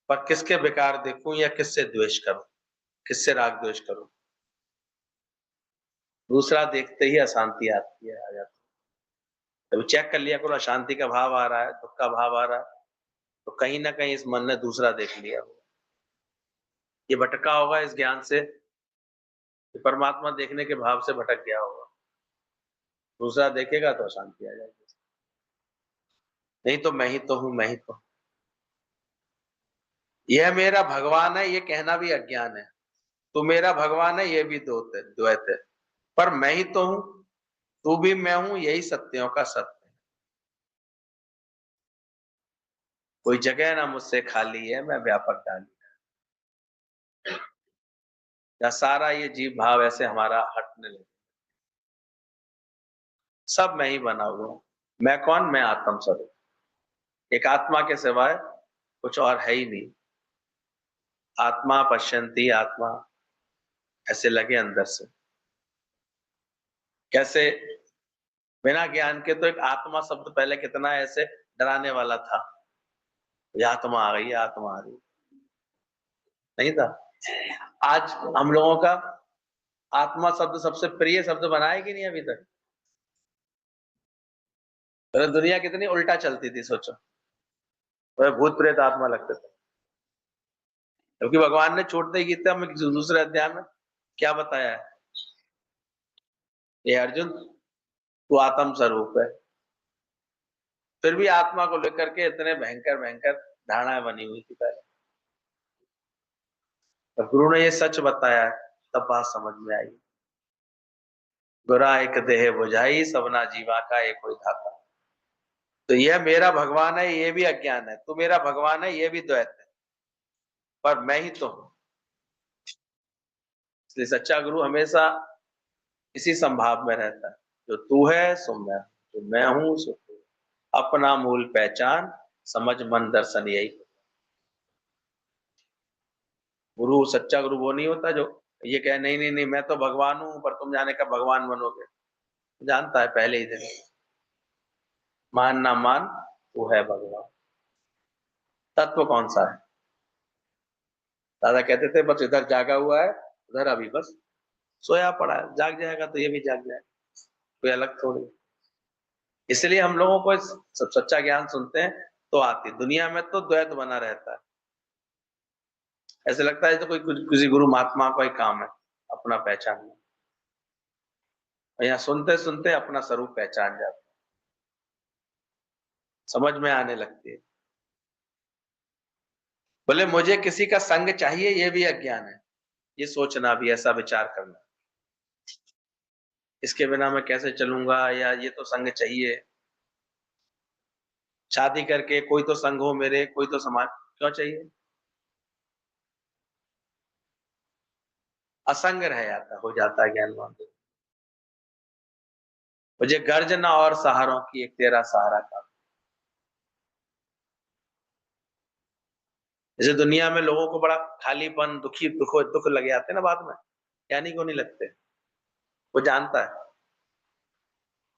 पर किसके बेकार देखूं या किससे द्वेष करूं, किससे राग द्वेष करूं। दूसरा देखते ही अशांति आती है, आ जाती है। कभी चेक कर लिया करो, अशांति का भाव आ रहा है, दुख का भाव आ रहा है, तो कहीं ना कहीं इस मन ने दूसरा देख लिया होगा। ये भटका होगा इस ज्ञान से, परमात्मा देखने के भाव से भटक गया होगा। दूसरा देखेगा तो अशांति आ जाएगी। नहीं तो मैं ही तो हूं, मैं ही तो हूं। यह मेरा भगवान है ये कहना भी अज्ञान है। तू मेरा भगवान है ये भी द्वैत है। पर मैं ही तो हूं, तू भी मैं हूं, यही सत्यों का सत्य है। कोई जगह ना मुझसे खाली है, मैं व्यापक डाली। या सारा ये जीव भाव ऐसे हमारा हटने लगे। सब मैं ही बना हुआ हूं। मैं कौन? मैं आत्म स्वरूप। एक आत्मा के सिवाय कुछ और है ही नहीं। आत्मा पश्यंती आत्मा, ऐसे लगे अंदर से। कैसे बिना ज्ञान के तो एक आत्मा शब्द पहले कितना ऐसे डराने वाला था। ये आत्मा आ गई, आत्मा आ रही, नहीं था। आज हम लोगों का आत्मा शब्द सबसे प्रिय शब्द बना है कि नहीं अभी तक? तो दुनिया कितनी उल्टा चलती थी सोचो, तो भूत प्रेत आत्मा लगते थे। क्योंकि भगवान ने छोड़ते ही गीता में दूसरे अध्याय में क्या बताया है? ये अर्जुन, तू आत्म स्वरूप है। फिर भी आत्मा को लेकर के इतने भयंकर भयंकर धारणाएं बनी हुई थी पहले। तो गुरु ने ये सच बताया, तब बात समझ में आई। गुरा एक देह बुझाई, सबना जीवा का एक कोई धाता। तो यह मेरा भगवान है ये भी अज्ञान है, तू मेरा भगवान है ये भी द्वैत है, पर मैं ही तो हूं। इसलिए सच्चा गुरु हमेशा इसी संभाव में रहता है। जो तू है सो मैं, जो मैं हूं सो तू। अपना मूल पहचान, समझ मन दर्शन यही। गुरु, सच्चा गुरु वो नहीं होता जो ये कहे नहीं नहीं नहीं मैं तो भगवान हूं, पर तुम जाने कब भगवान बनोगे। जानता है पहले ही दिन, मान ना मान तू है भगवान। तत्व कौन सा है? दादा कहते थे बस इधर जागा हुआ है, उधर अभी बस सोया पड़ा है। जाग जाएगा तो ये भी जाग जाएगा, कोई अलग थोड़ी। इसलिए हम लोगों को सब सच्चा ज्ञान सुनते हैं तो आती। दुनिया में तो द्वैत बना रहता है। ऐसे लगता है तो कोई किसी गुरु महात्मा का ही काम है अपना पहचानना। और यहाँ सुनते सुनते अपना स्वरूप पहचान जाते, समझ में आने लगती है। बोले मुझे किसी का संग चाहिए ये भी अज्ञान है। ये सोचना भी, ऐसा विचार करना, इसके बिना मैं कैसे चलूंगा, या ये तो संग चाहिए। शादी करके कोई तो संग हो मेरे, कोई तो समाज, क्यों चाहिए? असंग रह जाता, हो जाता है ज्ञानवान। मुझे गर्जना और सहारों की एक तेरा सहारा का। जैसे दुनिया में लोगों को बड़ा खालीपन, दुख लगे आते हैं ना बाद में, ज्ञानी को नहीं लगते। वो जानता है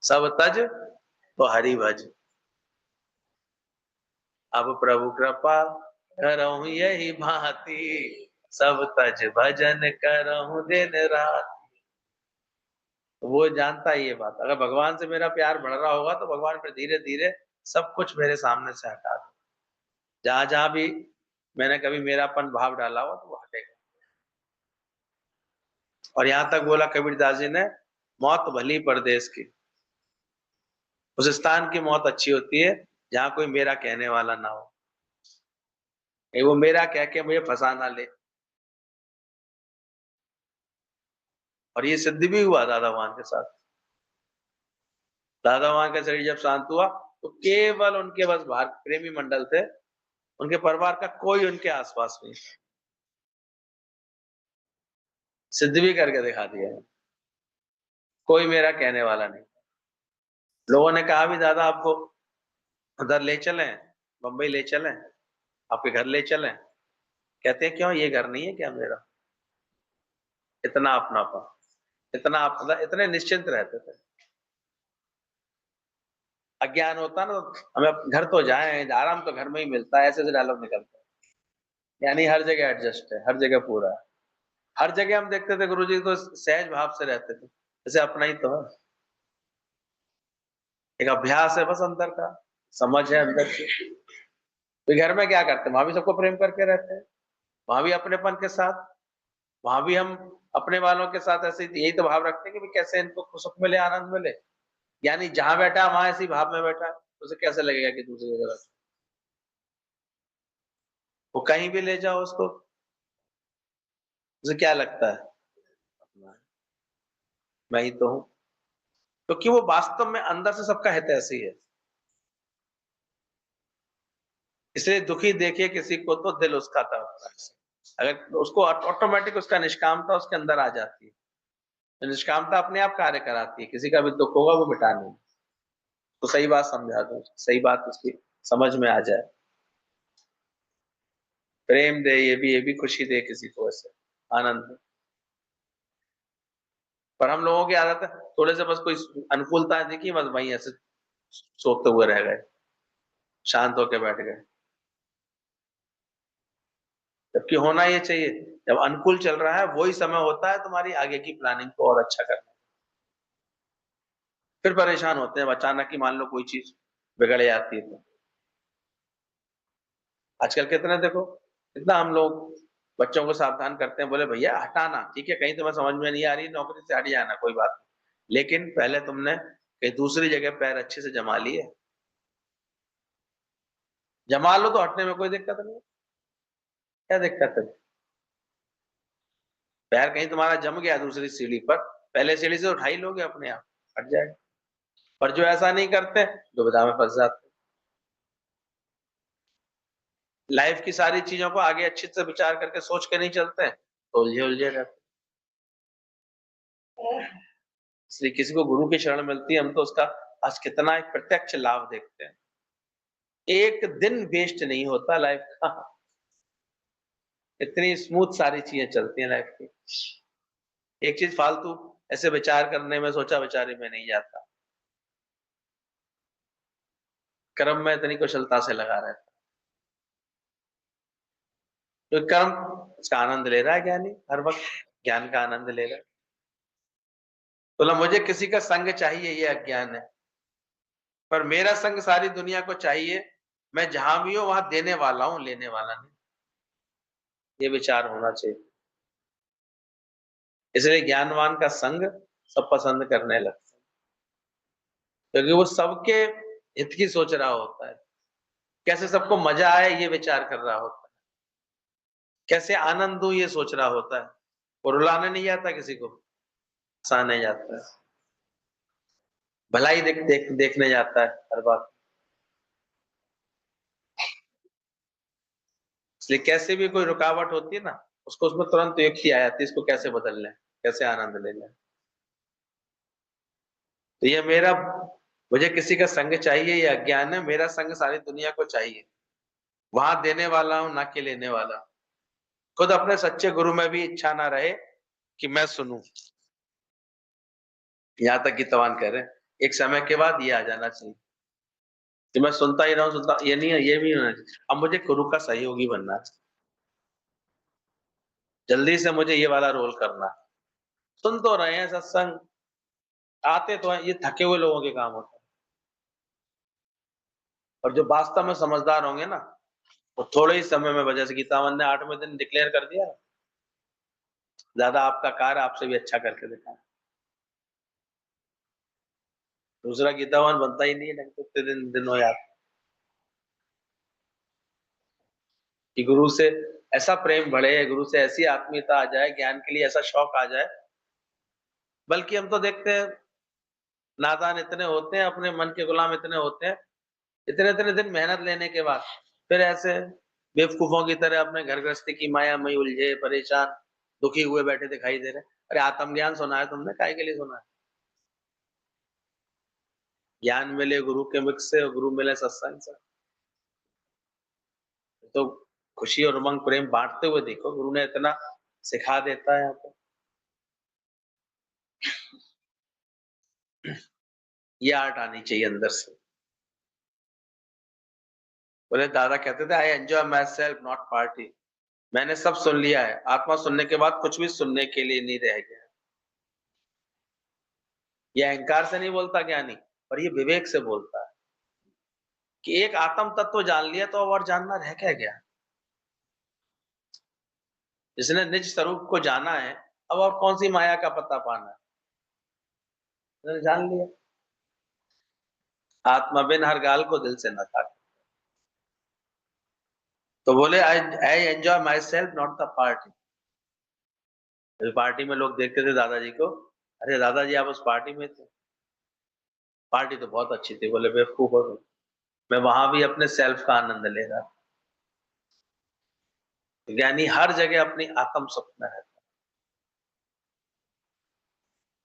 सब तज तो हरि भज, अब प्रभु कृपा करहूं यही भांति, सब तज भजन करहूं दिन रात। तो वो जानता है ये बात, अगर भगवान से मेरा प्यार बढ़ रहा होगा तो भगवान फिर धीरे धीरे सब कुछ मेरे सामने से हटा दे। जहां जहां भी मैंने कभी मेरापन भाव डाला हो तो वो हटेगा। और यहां तक बोला कबीरदास जी ने, मौत भली परदेश की। उस स्थान की मौत अच्छी होती है जहां कोई मेरा कहने वाला ना हो। कहीं वो मेरा कह के मुझे फंसा ना ले। और ये सिद्ध भी हुआ दादा भगवान के साथ। दादा भगवान का शरीर जब शांत हुआ तो केवल उनके बस बाहर प्रेमी मंडल थे, उनके परिवार का कोई उनके आसपास नहीं। सिद्ध भी करके दिखा दिया, कोई मेरा कहने वाला नहीं। लोगों ने कहा भी दादा आपको उधर ले चलें, बंबई ले चलें, आपके घर ले चलें। कहते हैं क्यों, ये घर नहीं है क्या मेरा? इतना अपनापन, इतना अपना, इतने निश्चिंत रहते थे। अज्ञान होता ना तो हमें घर तो जाए, आराम तो घर में ही मिलता है, ऐसे ऐसे डायलॉग निकलते हैं। यानी हर जगह एडजस्ट है, हर जगह पूरा है। हर जगह हम देखते थे गुरुजी तो सहज भाव से रहते थे, जैसे अपना ही तो है। एक अभ्यास है बस अंदर का, समझ है अंदर की। तो घर में क्या करते हैं, वहां भी सबको प्रेम करके रहते हैं, वहां भी अपनेपन के साथ, वहां भी हम अपने वालों के साथ ऐसे यही तो भाव रखते हैं कि भाई कैसे इनको सुख मिले, आनंद मिले। यानी जहां बैठा है वहां ऐसे ही भाव में बैठा है, उसे कैसे लगेगा कि दूसरी जगह बैठा? वो कहीं भी ले जाओ उसको, उसे क्या लगता है मैं ही तो हूँ, क्योंकि वो वास्तव में अंदर से सबका हित ऐसे ही है। इसलिए दुखी देखिए किसी को तो दिल उसका तड़पता है। अगर उसको ऑटोमेटिक उसका निष्कामता उसके अंदर आ जाती है, तो निष्कामता अपने आप कार्य कराती है, किसी का भी दुख होगा वो मिटाने, तो सही बात समझा दो, सही बात उसकी समझ में आ जाए, प्रेम दे, ये भी खुशी दे किसी को, ऐसे आनंद दे। पर हम लोगों की आदत है थोड़े से बस कोई अनुकूलता देखी बस वहीं ऐसे सोते हुए रह गए, शांत होके बैठ गए। जबकि होना ये चाहिए, जब अनुकूल चल रहा है वही समय होता है तुम्हारी आगे की प्लानिंग को और अच्छा करने। फिर परेशान होते हैं अचानक ही मान लो कोई चीज बिगड़ जाती है तो। आजकल कितने देखो, कितना हम लोग बच्चों को सावधान करते हैं, बोले भैया हटाना, ठीक है कहीं तुम्हें समझ में नहीं आ रही नौकरी से हट जाना, कोई बात नहीं, लेकिन पहले तुमने कहीं दूसरी जगह पैर अच्छे से जमा लिए, जमा लो तो हटने में कोई दिक्कत नहीं है। क्या दिक्कत है? पैर कहीं तुम्हारा जम गया दूसरी सीढ़ी पर, पहले सीढ़ी से उठा ही लोगे अपने आप, हट जाएगा। पर जो ऐसा नहीं करते दुविधा में फंस जाते, लाइफ की सारी चीजों को आगे अच्छे से विचार करके सोच के नहीं चलते हैं, तो उलझे उलझे रहते। इसलिए किसी को गुरु की शरण मिलती है हम तो उसका आज कितना एक प्रत्यक्ष लाभ देखते हैं। एक दिन वेस्ट नहीं होता लाइफ का, इतनी स्मूथ सारी चीजें चलती हैं लाइफ की। एक चीज फालतू ऐसे विचार करने में, सोचा विचारी में नहीं जाता, कर्म में इतनी कुशलता से लगा रहता। तो कर्म उसका आनंद ले रहा है ज्ञानी, हर वक्त ज्ञान का आनंद ले रहा है। बोला मुझे किसी का संग चाहिए ये अज्ञान है, पर मेरा संग सारी दुनिया को चाहिए, मैं जहां भी हूं वहां देने वाला हूं, लेने वाला नहीं, ये विचार होना चाहिए। इसलिए ज्ञानवान का संग सब पसंद करने लगते हैं, क्योंकि वो सबके हित की सोच रहा होता है, कैसे सबको मजा आए ये विचार कर रहा होता है, कैसे आनंद दूं ये सोच रहा होता है। वो रुलाने नहीं जाता किसी को, हंसाने जाता है, भलाई देखने जाता है हर बात। इसलिए कैसे भी कोई रुकावट होती है ना, उसको उसमें तुरंत युक्ति आ जाती है, इसको कैसे बदल लें, कैसे आनंद ले लें। तो ये मेरा, मुझे किसी का संग चाहिए ये अज्ञान है, मेरा संग सारी दुनिया को चाहिए, वहां देने वाला हूं ना कि लेने वाला। खुद अपने सच्चे गुरु में भी इच्छा ना रहे कि मैं सुनूं, यहाँ तक कि तवान कह रहे हैं, एक समय के बाद ये आ जाना चाहिए कि मैं सुनता ही रहूं, सुनता, ये नहीं है, ये भी होना चाहिए। अब मुझे गुरु का सहयोगी बनना है, जल्दी से मुझे ये वाला रोल करना है। सुन तो रहे हैं सत्संग, आते तो हैं, ये थके हुए लोगों के काम होते हैं। और जो वास्तव में समझदार होंगे ना, वो थोड़े ही समय में, वजह से गीतावन ने 8वें दिन डिक्लेयर कर दिया, ज्यादा आपका कार्य आपसे भी अच्छा करके दिखाए। दूसरा गीतावान बनता ही नहीं है, ढंग से उतने दिन दिन हो जाते, कि गुरु से ऐसा प्रेम बढ़े, गुरु से ऐसी आत्मीयता आ जाए, ज्ञान के लिए ऐसा शौक आ जाए। बल्कि हम तो देखते हैं नादान इतने होते हैं, अपने मन के गुलाम इतने होते हैं, इतने-इतने दिन मेहनत लेने के बाद फिर ऐसे बेवकूफों की तरह अपने घर गृहस्थी की माया में उलझे, परेशान, दुखी हुए बैठे दिखाई दे रहे हैं। अरे आत्मज्ञान सुना है तुमने, काहे के लिए सुना है? ज्ञान मिले गुरु के मुख से और गुरु मिले सत्संग से। तो खुशी और उमंग प्रेम बांटते हुए देखो, गुरु ने इतना सिखा देता है आपको। ये आर्ट आनी चाहिए अंदर से। बोले दादा कहते थे, I enjoy my self not party. मैंने सब सुन लिया है, आत्मा सुनने के बाद कुछ भी सुनने के लिए नहीं रह गया। ये अहंकार से नहीं बोलता ज्ञानी, पर ये विवेक से बोलता है कि एक आत्म तत्व जान लिया तो और जानना रह क्या गया। जिसने निज स्वरूप को जाना है, अब और कौन सी माया का पता पाना है, उसने जान लिया। आत्मा बिन हर गाल को दिल से न काट। तो बोले I enjoy my self not the party. Party में लोग देखते थे दादाजी को, अरे दादाजी आप उस पार्टी में थे, पार्टी तो बहुत अच्छी थी। बोले बेवकूफ हो तुम। मैं वहां भी अपने सेल्फ का आनंद ले रहा था। ज्ञानी हर जगह अपनी आत्म सुख में रहता है,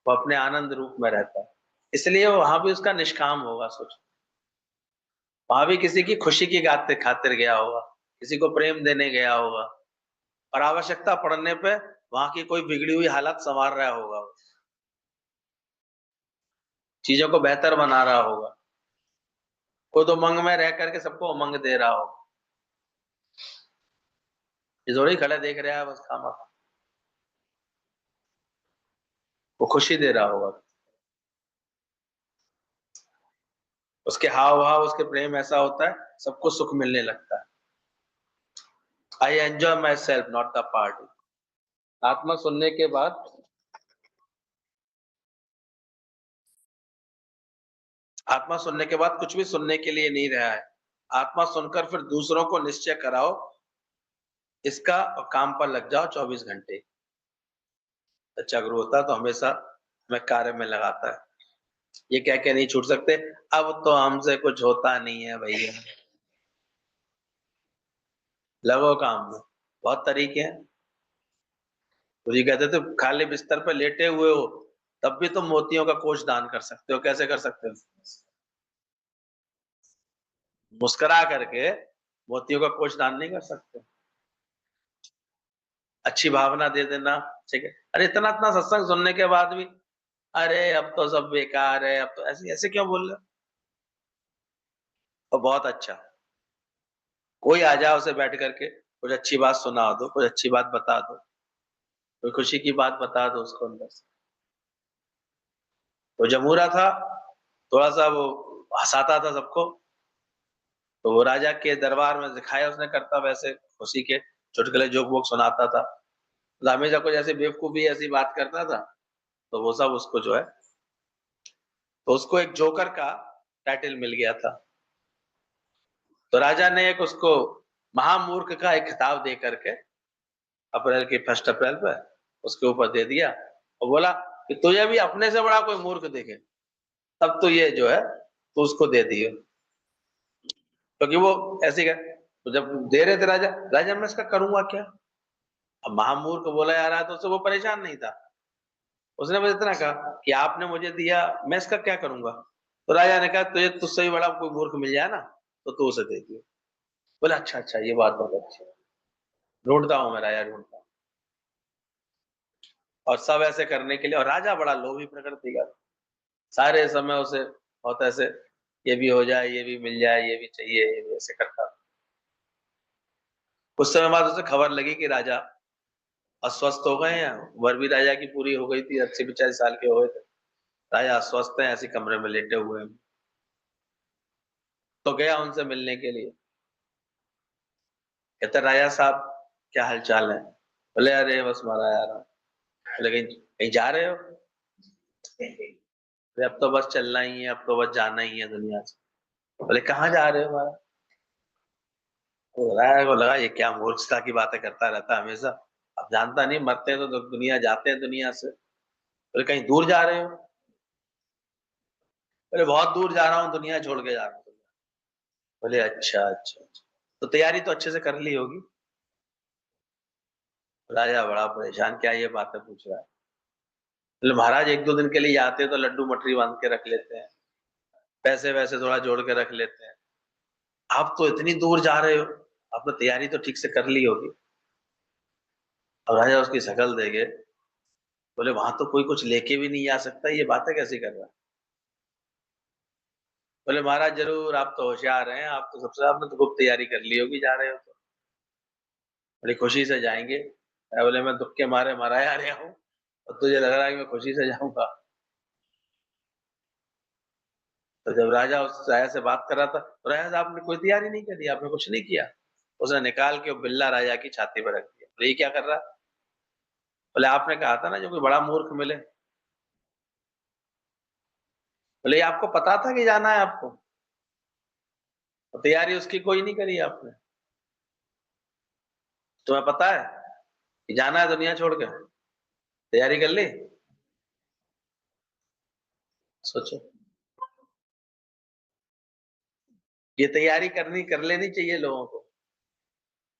वो अपने आनंद रूप में रहता है, इसलिए वहां भी उसका निष्काम होगा। सोच, वहां भी किसी की खुशी की खातिर गया होगा, किसी को प्रेम देने गया होगा, और आवश्यकता पड़ने पे वहां की कोई बिगड़ी हुई हालत संवार रहा होगा, चीजों को बेहतर बना रहा होगा, खुद उमंग में रह करके सबको उमंग दे रहा होगा। ये थोड़ी खड़ा देख रहा है बस खामा, वो खुशी दे रहा होगा। उसके हाव भाव, उसके प्रेम ऐसा होता है, सबको सुख मिलने लगता है। I enjoy my self not the party. आत्मा सुनने के बाद, आत्मा सुनने के बाद कुछ भी सुनने के लिए नहीं रहा है। आत्मा सुनकर फिर दूसरों को निश्चय कराओ इसका, और काम पर लग जाओ 24 घंटे। सच्चा गुरु होता तो हमेशा हमें कार्य में लगाता है। ये कह के नहीं छूट सकते, अब तो हमसे कुछ होता नहीं है भैया, लगो काम में। बहुत तरीके हैं। गुरु जी कहते थे खाली बिस्तर पर लेटे हुए हो तब भी तुम मोतियों का कोष दान कर सकते हो। कैसे कर सकते हो? मुस्कुरा करके मोतियों का कोष दान नहीं कर सकते? अच्छी भावना दे देना, ठीक है। अरे इतना इतना सत्संग सुनने के बाद भी, अरे अब तो सब बेकार है, अब तो ऐसे ऐसे क्यों बोल रहे हो? और बहुत अच्छा, कोई आ जाए उसे बैठ करके कुछ अच्छी बात सुना दो, कुछ अच्छी बात बता दो, कोई खुशी की बात बता दो उसको अंदर से। वो जमूरा था, थोड़ा सा वो हंसाता था सबको, तो वो राजा के दरबार में दिखाया उसने करता वैसे खुशी के चुटकुले जोक वोक सुनाता था। तो हमेशा कुछ ऐसे बेवकूफी ऐसी बात करता था, तो वो सब उसको जो है, तो उसको एक जोकर का टाइटल मिल गया था। तो राजा ने एक उसको महामूर्ख का एक खिताब दे करके अप्रैल की 1 अप्रैल पे उसके ऊपर दे दिया, और बोला कि तुझे भी अपने से बड़ा कोई मूर्ख देखे तब तो ये जो है तो उसको दे दियो। क्योंकि वो ऐसे ही तो जब दे रहे थे राजा, राजा मैं इसका करूंगा क्या? अब महामूर्ख बोला जा रहा है तो उससे वो परेशान नहीं था। उसने बस इतना कहा कि आपने मुझे दिया, मैं इसका क्या करूंगा? तो राजा ने कहा तुझे तुझसे भी बड़ा कोई मूर्ख मिल जाए ना तो तू उसे दे दियो। बोला अच्छा अच्छा, ये बात बहुत अच्छी है, ढूंढता हूँ मैं राजा, ढूंढता हूँ। और सब ऐसे करने के लिए, और राजा बड़ा लोभी प्रकृति का, सारे समय उसे बहुत ऐसे, ये भी हो जाए, ये भी मिल जाए, ये भी चाहिए, ये भी ऐसे करता। कुछ समय बाद उसे खबर लगी कि राजा अस्वस्थ हो गए हैं, उम्र भी राजा की पूरी हो गई थी, 80-85 साल के हो गए थे। राजा अस्वस्थ हैं, ऐसी कमरे में लेटे हुए हैं। तो गया उनसे मिलने के लिए। कहते राजा साहब क्या हाल चाल है? बोले अरे बस मारा यार। बोले कहीं कहीं जा रहे हो? बोले, अब तो बस चलना ही है, अब तो बस जाना ही है दुनिया से। बोले कहाँ जा रहे हो महाराज? राजा को लगा ये क्या मूर्खता की बातें करता रहता है हमेशा। अब जानता नहीं, मरते हैं तो दुनिया जाते हैं दुनिया से। बोले कहीं दूर जा रहे हो? बोले बहुत दूर जा रहा हूँ, दुनिया छोड़ के जा रहा हूँ। बोले अच्छा अच्छा अच्छा, तो तैयारी तो अच्छे से कर ली होगी। राजा बड़ा परेशान, क्या ये बातें पूछ रहा है। बोले महाराज एक दो दिन के लिए आते हैं तो लड्डू मठरी बांध के रख लेते हैं, पैसे वैसे थोड़ा जोड़ के रख लेते हैं। आप तो इतनी दूर जा रहे हो, आपने तैयारी तो ठीक से कर ली होगी। अब राजा उसकी शक्ल देखे, बोले वहां तो कोई कुछ लेके भी नहीं आ सकता, ये बातें कैसी कर रहा है। बोले महाराज जरूर, आप तो होशियार हैं, आप तो सबसे, आपने तो खूब तैयारी कर ली होगी, जा रहे हो तो बड़ी खुशी से जाएंगे। बोले मैं दुख के मारे मरा आ रहा हूँ और तुझे लग रहा है कि मैं खुशी से जाऊंगा। तो जब राजा उस राजा से बात कर रहा था तो राजा साहब ने कोई तैयारी नहीं करी, आपने कुछ नहीं किया। उसने निकाल के वो बिल्ला राजा की छाती पर रख दिया। बोले ये क्या कर रहा है? बोले आपने कहा था ना जो कोई बड़ा मूर्ख मिले। बोले ये आपको पता था कि जाना है आपको, और तैयारी उसकी कोई नहीं करी आपने। तुम्हें पता है कि जाना है दुनिया छोड़ के, तैयारी कर ली? सोचो, ये तैयारी करनी कर लेनी चाहिए लोगों को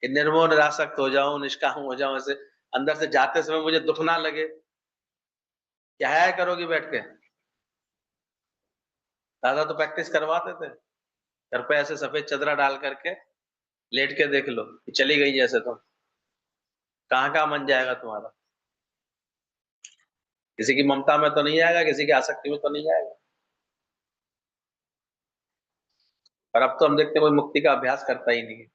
कि निर्मोह निरासक्त हो जाऊं, निष्काम हो जाऊं, ऐसे अंदर से जाते समय मुझे दुख ना लगे। क्या है करोगी बैठ के? दादा तो प्रैक्टिस करवाते थे, घर पे ऐसे सफेद चदरा डाल करके लेट के देख लो कि चली गई जैसे तुम, कहाँ कहाँ मन जाएगा तुम्हारा। किसी की ममता में तो नहीं आएगा, किसी की आसक्ति में तो नहीं आएगा। और अब तो हम देखते हैं कोई मुक्ति का अभ्यास करता ही नहीं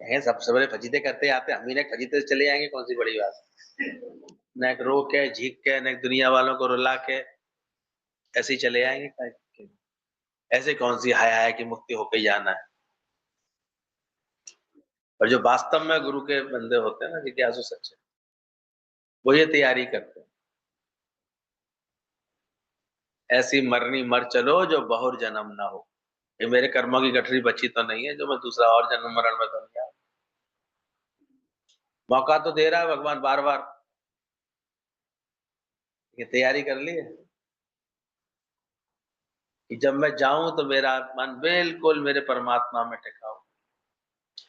है, सब सवेरे फजीते करते आते हैं, हम ही ने फजीते से चले जाएंगे, कौन सी बड़ी बात। न एक रो के झीक के, न एक दुनिया वालों को रुला के, ऐसे ही चले आएंगे ऐसे कौन सी हाय हाय की मुक्ति होके ही जाना है। और जो वास्तव में गुरु के बंदे होते हैं ना, जिज्ञासु सच्चे, वो ये तैयारी करते हैं, ऐसी मरनी मर चलो जो बहुर जन्म ना हो। ये मेरे कर्मों की गठरी बची तो नहीं है जो मैं दूसरा और जन्म मरण में तो नहीं आऊं। मौका तो दे रहा है भगवान बार बार, ये तैयारी कर ली है कि जब मैं जाऊं तो मेरा मन बिल्कुल मेरे परमात्मा में टिका हो,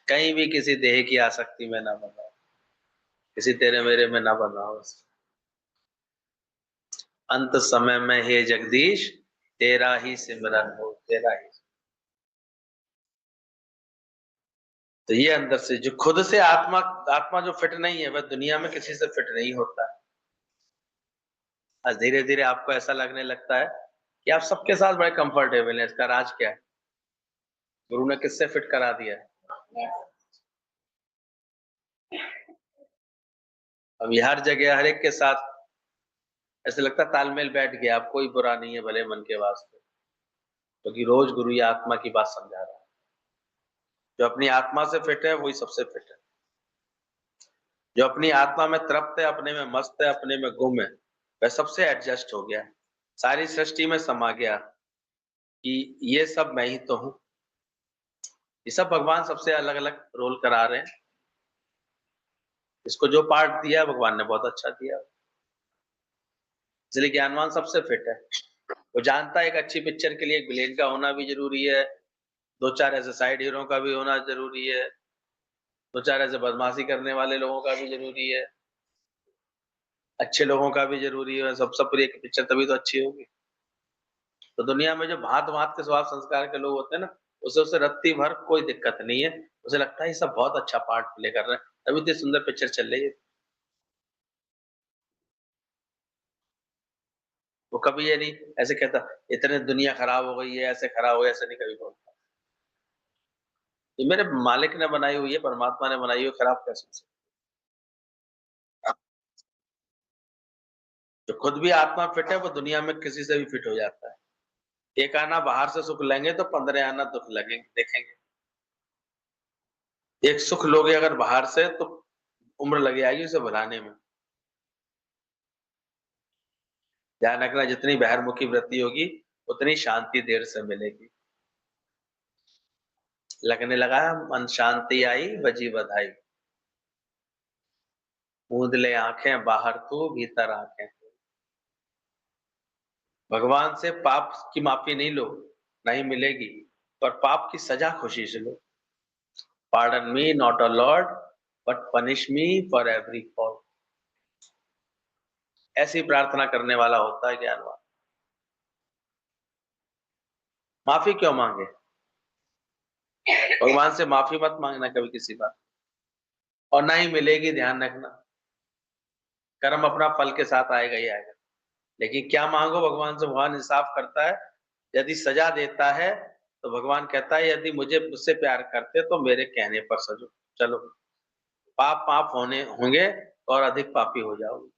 कहीं भी किसी देह की आसक्ति में ना बना हो, किसी तेरे मेरे में ना बना हो। अंत समय में हे जगदीश, तेरा ही सिमरन हो, तेरा ही। तो ये अंदर से जो खुद से आत्मा, आत्मा जो फिट नहीं है वह दुनिया में किसी से फिट नहीं होता है। आज धीरे धीरे आपको ऐसा लगने लगता है कि आप सबके साथ बड़े कंफर्टेबल हैं। इसका राज क्या है? गुरु ने किससे फिट करा दिया है? अब ये हर जगह हर एक के साथ ऐसे लगता है तालमेल बैठ गया, अब कोई बुरा नहीं है भले मन के वास्ते, क्योंकि रोज गुरु ये आत्मा की बात समझा रहा है। जो अपनी आत्मा से फिट है वही सबसे फिट है। जो अपनी आत्मा में तृप्त है, अपने में मस्त है, अपने में गुम है, वह सबसे एडजस्ट हो गया, सारी सृष्टि में समा गया कि ये सब मैं ही तो हूँ। ये सब भगवान सबसे अलग अलग रोल करा रहे हैं। इसको जो पार्ट दिया है भगवान ने बहुत अच्छा दिया, इसलिए ज्ञानवान सबसे फिट है। वो जानता है एक अच्छी पिक्चर के लिए एक विलेन का होना भी जरूरी है, दो चार ऐसे साइड हीरो का भी होना जरूरी है, दो चार ऐसे बदमाशी करने वाले लोगों का भी जरूरी है, अच्छे लोगों का भी जरूरी है, सब सब पूरी एक पिक्चर तभी तो अच्छी होगी। तो दुनिया में जो भांत भांत के स्वभाव संस्कार के लोग होते हैं ना, उसे रत्ती भर कोई दिक्कत नहीं है, उसे लगता है ये सब बहुत अच्छा पार्ट प्ले कर रहे हैं, तभी इतनी सुंदर पिक्चर चल रही है। वो कभी ये नहीं ऐसे कहता इतने दुनिया खराब हो गई है, ऐसे खराब हो गई, ऐसे नहीं कभी बोलता। ये मेरे मालिक ने बनाई हुई है, परमात्मा ने बनाई हुई है, खराब कैसे हो सकती है? जो खुद भी आत्मा फिट है वो दुनिया में किसी से भी फिट हो जाता है। एक आना बाहर से सुख लेंगे तो 15 आना दुख लगेंगे देखेंगे। एक सुख लोगे अगर बाहर से तो उम्र लग जाएगी उसे भुलाने में। ध्यान रखना, जितनी बहिर्मुखी वृत्ति होगी उतनी शांति देर से मिलेगी। लगने लगा मन शांति आई बजी बधाई, मूंद ले आंखें बाहर तू भीतर आंखें। भगवान से पाप की माफी नहीं लो, नहीं मिलेगी, पर पाप की सजा खुशी से लो। Pardon me not a lord but punish me for every fault. ऐसी प्रार्थना करने वाला होता है ज्ञानवान। माफी क्यों मांगे? भगवान से माफी मत मांगना कभी किसी बात, और ना ही मिलेगी, ध्यान रखना। कर्म अपना फल के साथ आएगा ही आएगा। लेकिन क्या मांगो भगवान से, भगवान इंसाफ करता है। यदि सजा देता है तो भगवान कहता है यदि मुझसे प्यार करते तो मेरे कहने पर सजो, चलो पाप पाप होने होंगे और अधिक पापी हो जाओगे।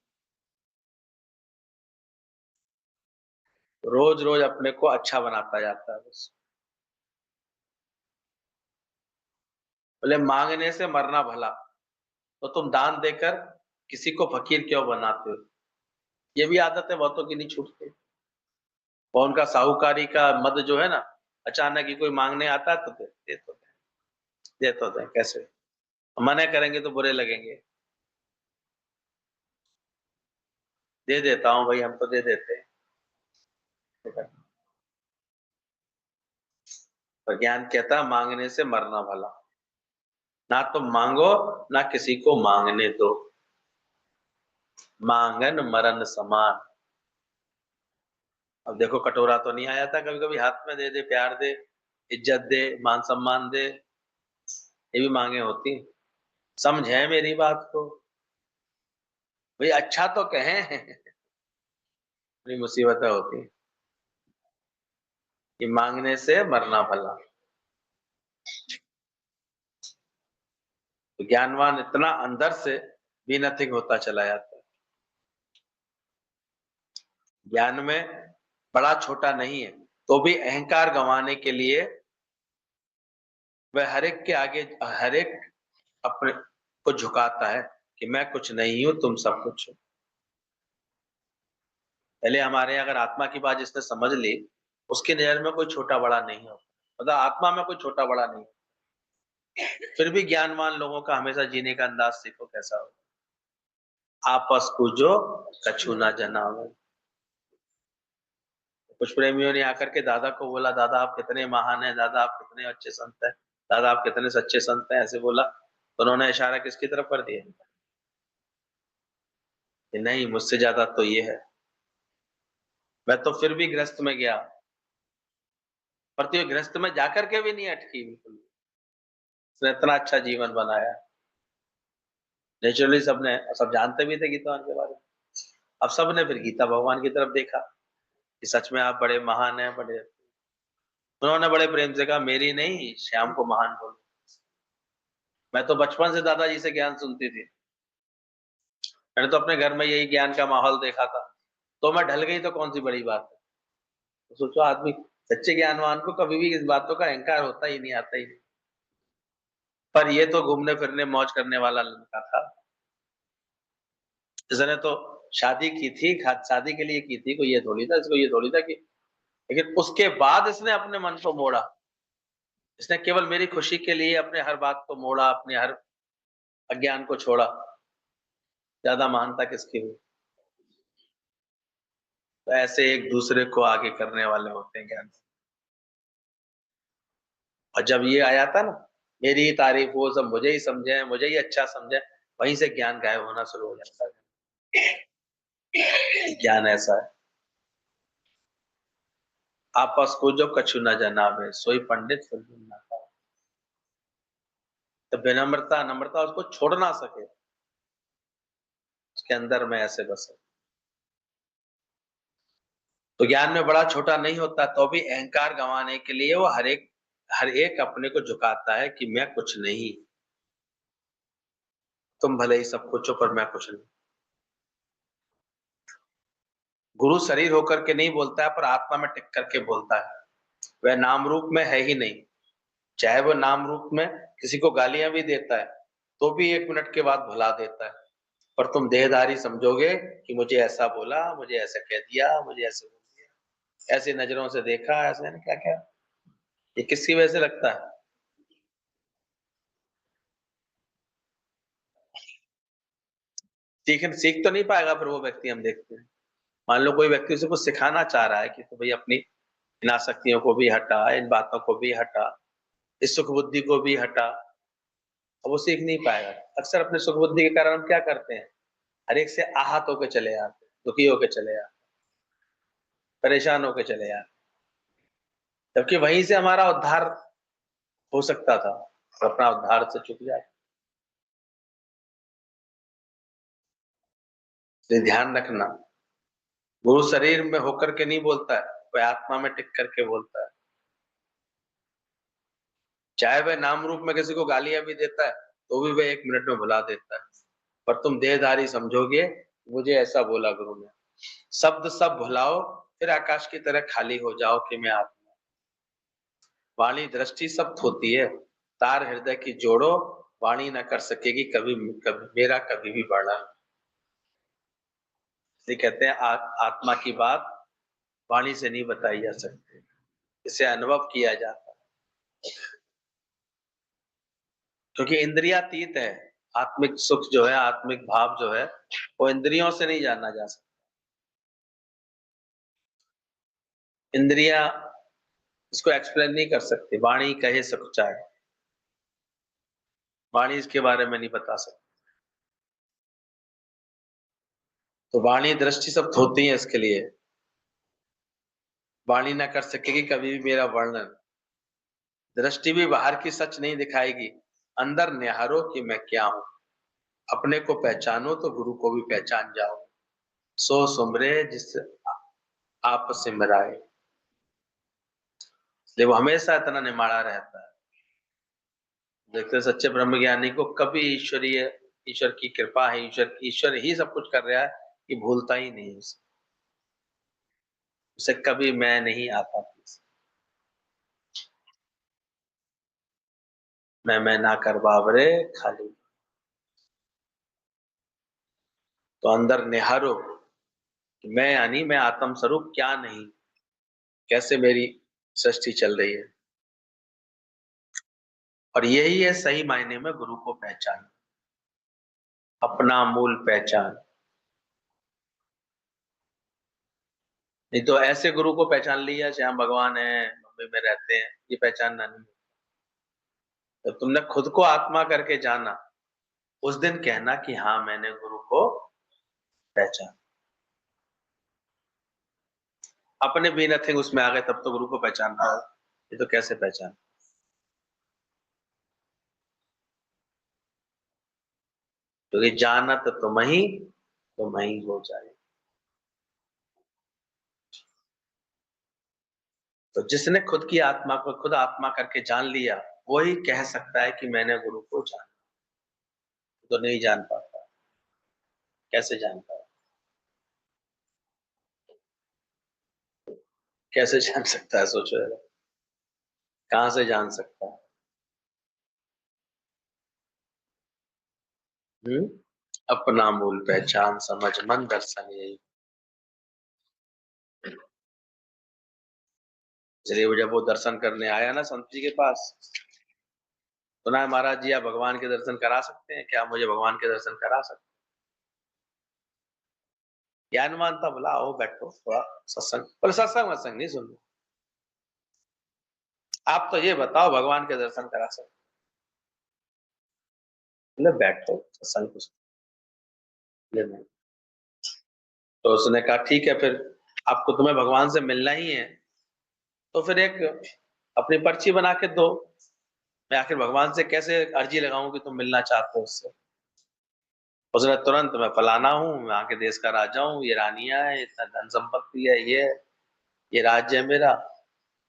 रोज रोज अपने को अच्छा बनाता जाता है बस। बोले मांगने से मरना भला, तो तुम दान देकर किसी को फकीर क्यों बनाते हो? ये भी आदत है बहुतों की, नहीं छूटती। और उनका साहूकारी का मद जो है ना, अचानक ही कोई मांगने आता है तो दे तो दे, कैसे मना करेंगे तो बुरे लगेंगे। दे देता हूँ भाई, हम तो दे देते हैं। तो ज्ञान कहता है मांगने से मरना भला, ना तुम मांगो ना किसी को मांगने दो, मांगन मरण समान। अब देखो कटोरा तो नहीं आया था, कभी कभी हाथ में दे दे, प्यार दे, इज्जत दे, मान सम्मान दे, ये भी मांगे होती। समझे मेरी बात को भाई, अच्छा तो कहें। बड़ी मुसीबतें होती कि मांगने से मरना भला। तो ज्ञानवान इतना अंदर से भी नथिंग होता चला जाता है। ज्ञान में बड़ा छोटा नहीं है, तो भी अहंकार गंवाने के लिए वह हर एक के आगे, हर एक अपने को झुकाता है कि मैं कुछ नहीं हूं, तुम सब कुछ हो। पहले हमारे यहाँ अगर आत्मा की बात जिसने समझ ली, उसकी नजर में कोई छोटा बड़ा नहीं हो, मतलब आत्मा में कोई छोटा बड़ा नहीं। फिर भी ज्ञानवान लोगों का हमेशा जीने का अंदाज सीखो कैसा हो। आपस पूजो कछु ना जनावे। कुछ प्रेमियों ने आकर के दादा को बोला, दादा आप कितने महान हैं, दादा आप कितने अच्छे संत हैं, दादा आप कितने सच्चे संत हैं, ऐसे बोला। तो उन्होंने इशारा किसकी तरफ कर दिया कि नहीं, मुझसे ज्यादा तो ये है। मैं तो फिर भी गृहस्थ में गया, पर तो ये गृहस्थ में जाकर के भी नहीं अटकी बिल्कुल। उसने इतना अच्छा जीवन बनाया। नेचुरली सब जानते भी थे गीता के बारे में। अब सबने फिर गीता भगवान की तरफ देखा कि सच में आप बड़े महान हैं, बड़े। उन्होंने बड़े प्रेम से कहा मेरी नहीं, श्याम को महान बोलो। मैं तो बचपन से दादाजी से ज्ञान सुनती थी, मैंने तो अपने घर में यही ज्ञान का माहौल देखा था, तो मैं ढल गई तो कौन सी बड़ी बात है। तो सोचो आदमी, सच्चे ज्ञानवान को कभी भी इस बातों का अहंकार होता ही नहीं, आता ही नहीं। पर ये तो घूमने फिरने मौज करने वाला लड़का था। इसने तो शादी की थी, शादी के लिए की थी, कोई ये थोड़ी था, इसको ये थोड़ी था कि। लेकिन उसके बाद इसने अपने मन को मोड़ा। इसने केवल मेरी खुशी के लिए अपने हर बात को मोड़ा, अपने हर अज्ञान को छोड़ा। ज्यादा महानता किसकी हुई? तो ऐसे एक दूसरे को आगे करने वाले होते हैं ज्ञान। और जब ये आया था ना, मेरी ही तारीफ, वो सब मुझे ही समझे, मुझे ही अच्छा समझे, वहीं से ज्ञान गायब होना शुरू हो जाता है। ज्ञान ऐसा है। आपस को जो कछु न जनावे सोई पंडित फिर ना पाए। तो विनम्रता नम्रता उसको छोड़ ना सके, उसके अंदर में ऐसे बसे। तो ज्ञान में बड़ा छोटा नहीं होता, तो भी अहंकार गंवाने के लिए वो हर एक अपने को झुकाता है कि मैं कुछ नहीं, तुम भले ही सब कुछ हो पर मैं कुछ नहीं। गुरु शरीर होकर के नहीं बोलता है, पर आत्मा में टिक करके बोलता है। वह नाम रूप में है ही नहीं। चाहे वो नाम रूप में किसी को गालियां भी देता है, तो भी 1 मिनट के बाद भुला देता है। पर तुम देहधारी समझोगे कि मुझे ऐसा बोला, मुझे ऐसा कह दिया, मुझे ऐसे बोल दिया, ऐसी नजरों से देखा, ऐसे क्या क्या। ये किसकी वजह से लगता है? सीख तो नहीं पाएगा फिर वो व्यक्ति, हम देखते हैं। मान लो कोई व्यक्ति उसे कुछ सिखाना चाह रहा है कि तो भाई अपनी इन आसक्तियों को भी हटा, इन बातों को भी हटा, इस सुख बुद्धि को भी हटा, अब वो सीख नहीं पाएगा। अक्सर अपने सुख बुद्धि के कारण हम क्या करते हैं, हर एक से आहत होके चले आते हैं, दुखी होके चले आते हैं, परेशान होके चले आते हैं, जबकि वहीं से हमारा उद्धार हो सकता था, और अपना उद्धार से चूक जाए। इसलिए ध्यान रखना, गुरु शरीर में होकर के नहीं बोलता है, वह आत्मा में टिक करके बोलता है। चाहे वह नाम रूप में किसी को गालियां भी देता है, तो भी वह 1 मिनट में भुला देता है। पर तुम देहधारी समझोगे, मुझे ऐसा बोला गुरु ने, शब्द सब भुलाओ, फिर आकाश की तरह खाली हो जाओ कि मैं आत्मा। वाणी दृष्टि सब होती है, तार हृदय की जोड़ो, वाणी न कर सकेगी कभी कभी मेरा कभी भी वर्णन। इसलिए कहते हैं आत्मा की बात वाणी से नहीं बताई जा सकती, इसे अनुभव किया जाता है, क्योंकि इंद्रियातीत है। आत्मिक सुख जो है, आत्मिक भाव जो है, वो इंद्रियों से नहीं जाना जा सकता। इंद्रिया इसको एक्सप्लेन नहीं कर सकती, वाणी कहे सब चाहे, वाणी इसके बारे में नहीं बता सकती। तो वाणी दृष्टि सब होती है इसके लिए, वाणी ना कर सकेगी कभी भी मेरा वर्णन। दृष्टि भी बाहर की सच नहीं दिखाएगी, अंदर निहारो कि मैं क्या हूं। अपने को पहचानो तो गुरु को भी पहचान जाओ, सो सुमरे जिस आप सिमराए। इसलिए वो हमेशा इतना निमाड़ा रहता है। देखते सच्चे ब्रह्म ज्ञानी को कभी ईश्वर की कृपा है, ईश्वर ही सब कुछ कर रहा है, कि भूलता ही नहीं उसे, उसे कभी मैं नहीं आता। मैं ना कर बाबरे खाली। तो अंदर निहारो कि मैं यानी मैं आत्म स्वरूप क्या नहीं, कैसे मेरी सृष्टि चल रही है। और यही है सही मायने में गुरु को पहचान, अपना मूल पहचान। नहीं तो ऐसे गुरु को पहचान लिया श्याम भगवान है, मुंबई में रहते हैं, ये पहचानना नहीं। जब तुमने खुद को आत्मा करके जाना, उस दिन कहना कि हाँ मैंने गुरु को पहचान। अपने भी नथिंग उसमें आ गए तब तो गुरु को पहचान रहा है, ये तो कैसे पहचान। क्योंकि तो जानत तुम ही हो जाए। तो जिसने खुद की आत्मा को खुद आत्मा करके जान लिया, वही कह सकता है कि मैंने गुरु को जाना। तो नहीं जान पाता, कैसे जान पाए, कैसे जान सकता है, सोचो जरा, कहां से जान सकता है। हम्म अपना मूल पहचान समझ मन दर्शन यही। इसलिए वो जब वो दर्शन करने आया ना संत जी के पास, तो ना महाराज जी आप भगवान के दर्शन करा सकते हैं क्या, मुझे भगवान के दर्शन करा सकते हैं। ज्ञानवान था, बोला आओ बैठो थोड़ा सत्संग, बोले सत्संग वत्संग नहीं सुन, आप तो ये बताओ भगवान के दर्शन करा सकते, बोले बैठो सत्संग को सुन। तो उसने कहा ठीक है, फिर आपको तुम्हें भगवान से मिलना ही है, तो फिर एक अपनी पर्ची बना के दो, मैं आखिर भगवान से कैसे अर्जी लगाऊं कि तुम मिलना चाहते हो उससे। उसने तुरंत, मैं फलाना हूँ, मैं यहाँ के देश का राजा हूँ, ये रानियां है, इतना धन संपत्ति है, ये राज्य है मेरा,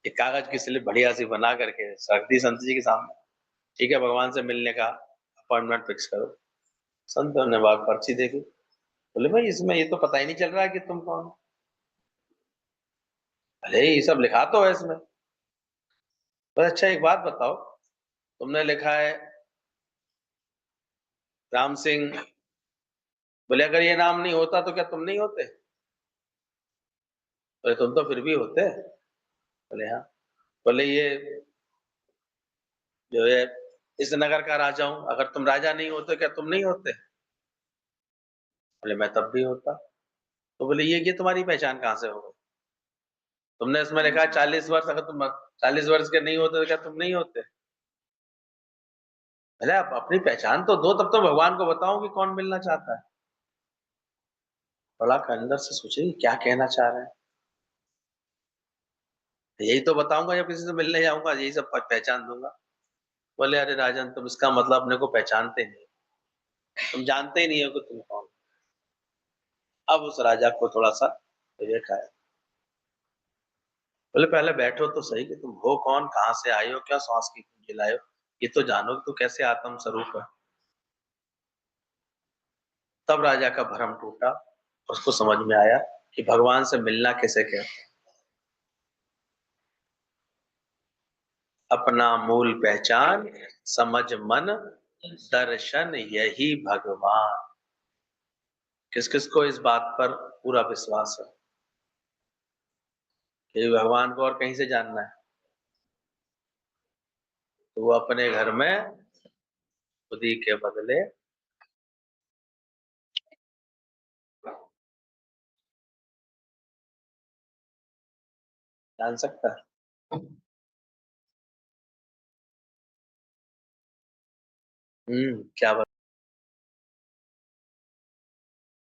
एक कागज की स्लिप बढ़िया सी बना करके रख दी संत जी के सामने। ठीक है, भगवान से मिलने का अपॉइंटमेंट फिक्स करो। संतों ने बात पर्ची देखी, बोले भाई इसमें ये तो पता ही नहीं चल रहा है कि तुम कौन हो। अरे ये सब लिखा तो है इसमें। तो अच्छा एक बात बताओ, तुमने लिखा है राम सिंह, बोले अगर ये नाम नहीं होता तो क्या तुम नहीं होते, बोले तुम तो फिर भी होते, बोले हाँ, बोले ये जो है इस नगर का राजा हूं, अगर तुम राजा नहीं होते क्या तुम नहीं होते। बोले मैं तब भी होता। तो बोले ये तुम्हारी पहचान कहाँ से हो गई? तुमने इसमें लिखा है 40 वर्ष, अगर तुम 40 वर्ष के नहीं होते तो क्या तुम नहीं होते? भले आप अपनी पहचान तो दो, तब तो भगवान को बताओ कि कौन मिलना चाहता है। थोड़ा अंदर से सोचिए क्या कहना चाह रहे हैं। यही तो बताऊंगा जब किसी से मिलने जाऊंगा, यही सब पहचान दूंगा। बोले अरे राजन, तुम इसका मतलब अपने को पहचानते नहीं, तुम जानते ही नहीं हो कि तुम कौन। अब उस राजा को थोड़ा सा विवेक आया। बोले पहले बैठो तो सही कि तुम हो कौन, कहाँ से आए हो, क्या सांस की पूंजी लाए हो, ये तो जानो कि तू कैसे आत्म स्वरूप है। तब राजा का भ्रम टूटा, उसको समझ में आया कि भगवान से मिलना कैसे कहते हैं। अपना मूल पहचान समझ मन दर्शन यही भगवान। किस किस को इस बात पर पूरा विश्वास है कि भगवान को और कहीं से जानना है, तो वो अपने घर में खुद ही के बदले जान सकता है। क्या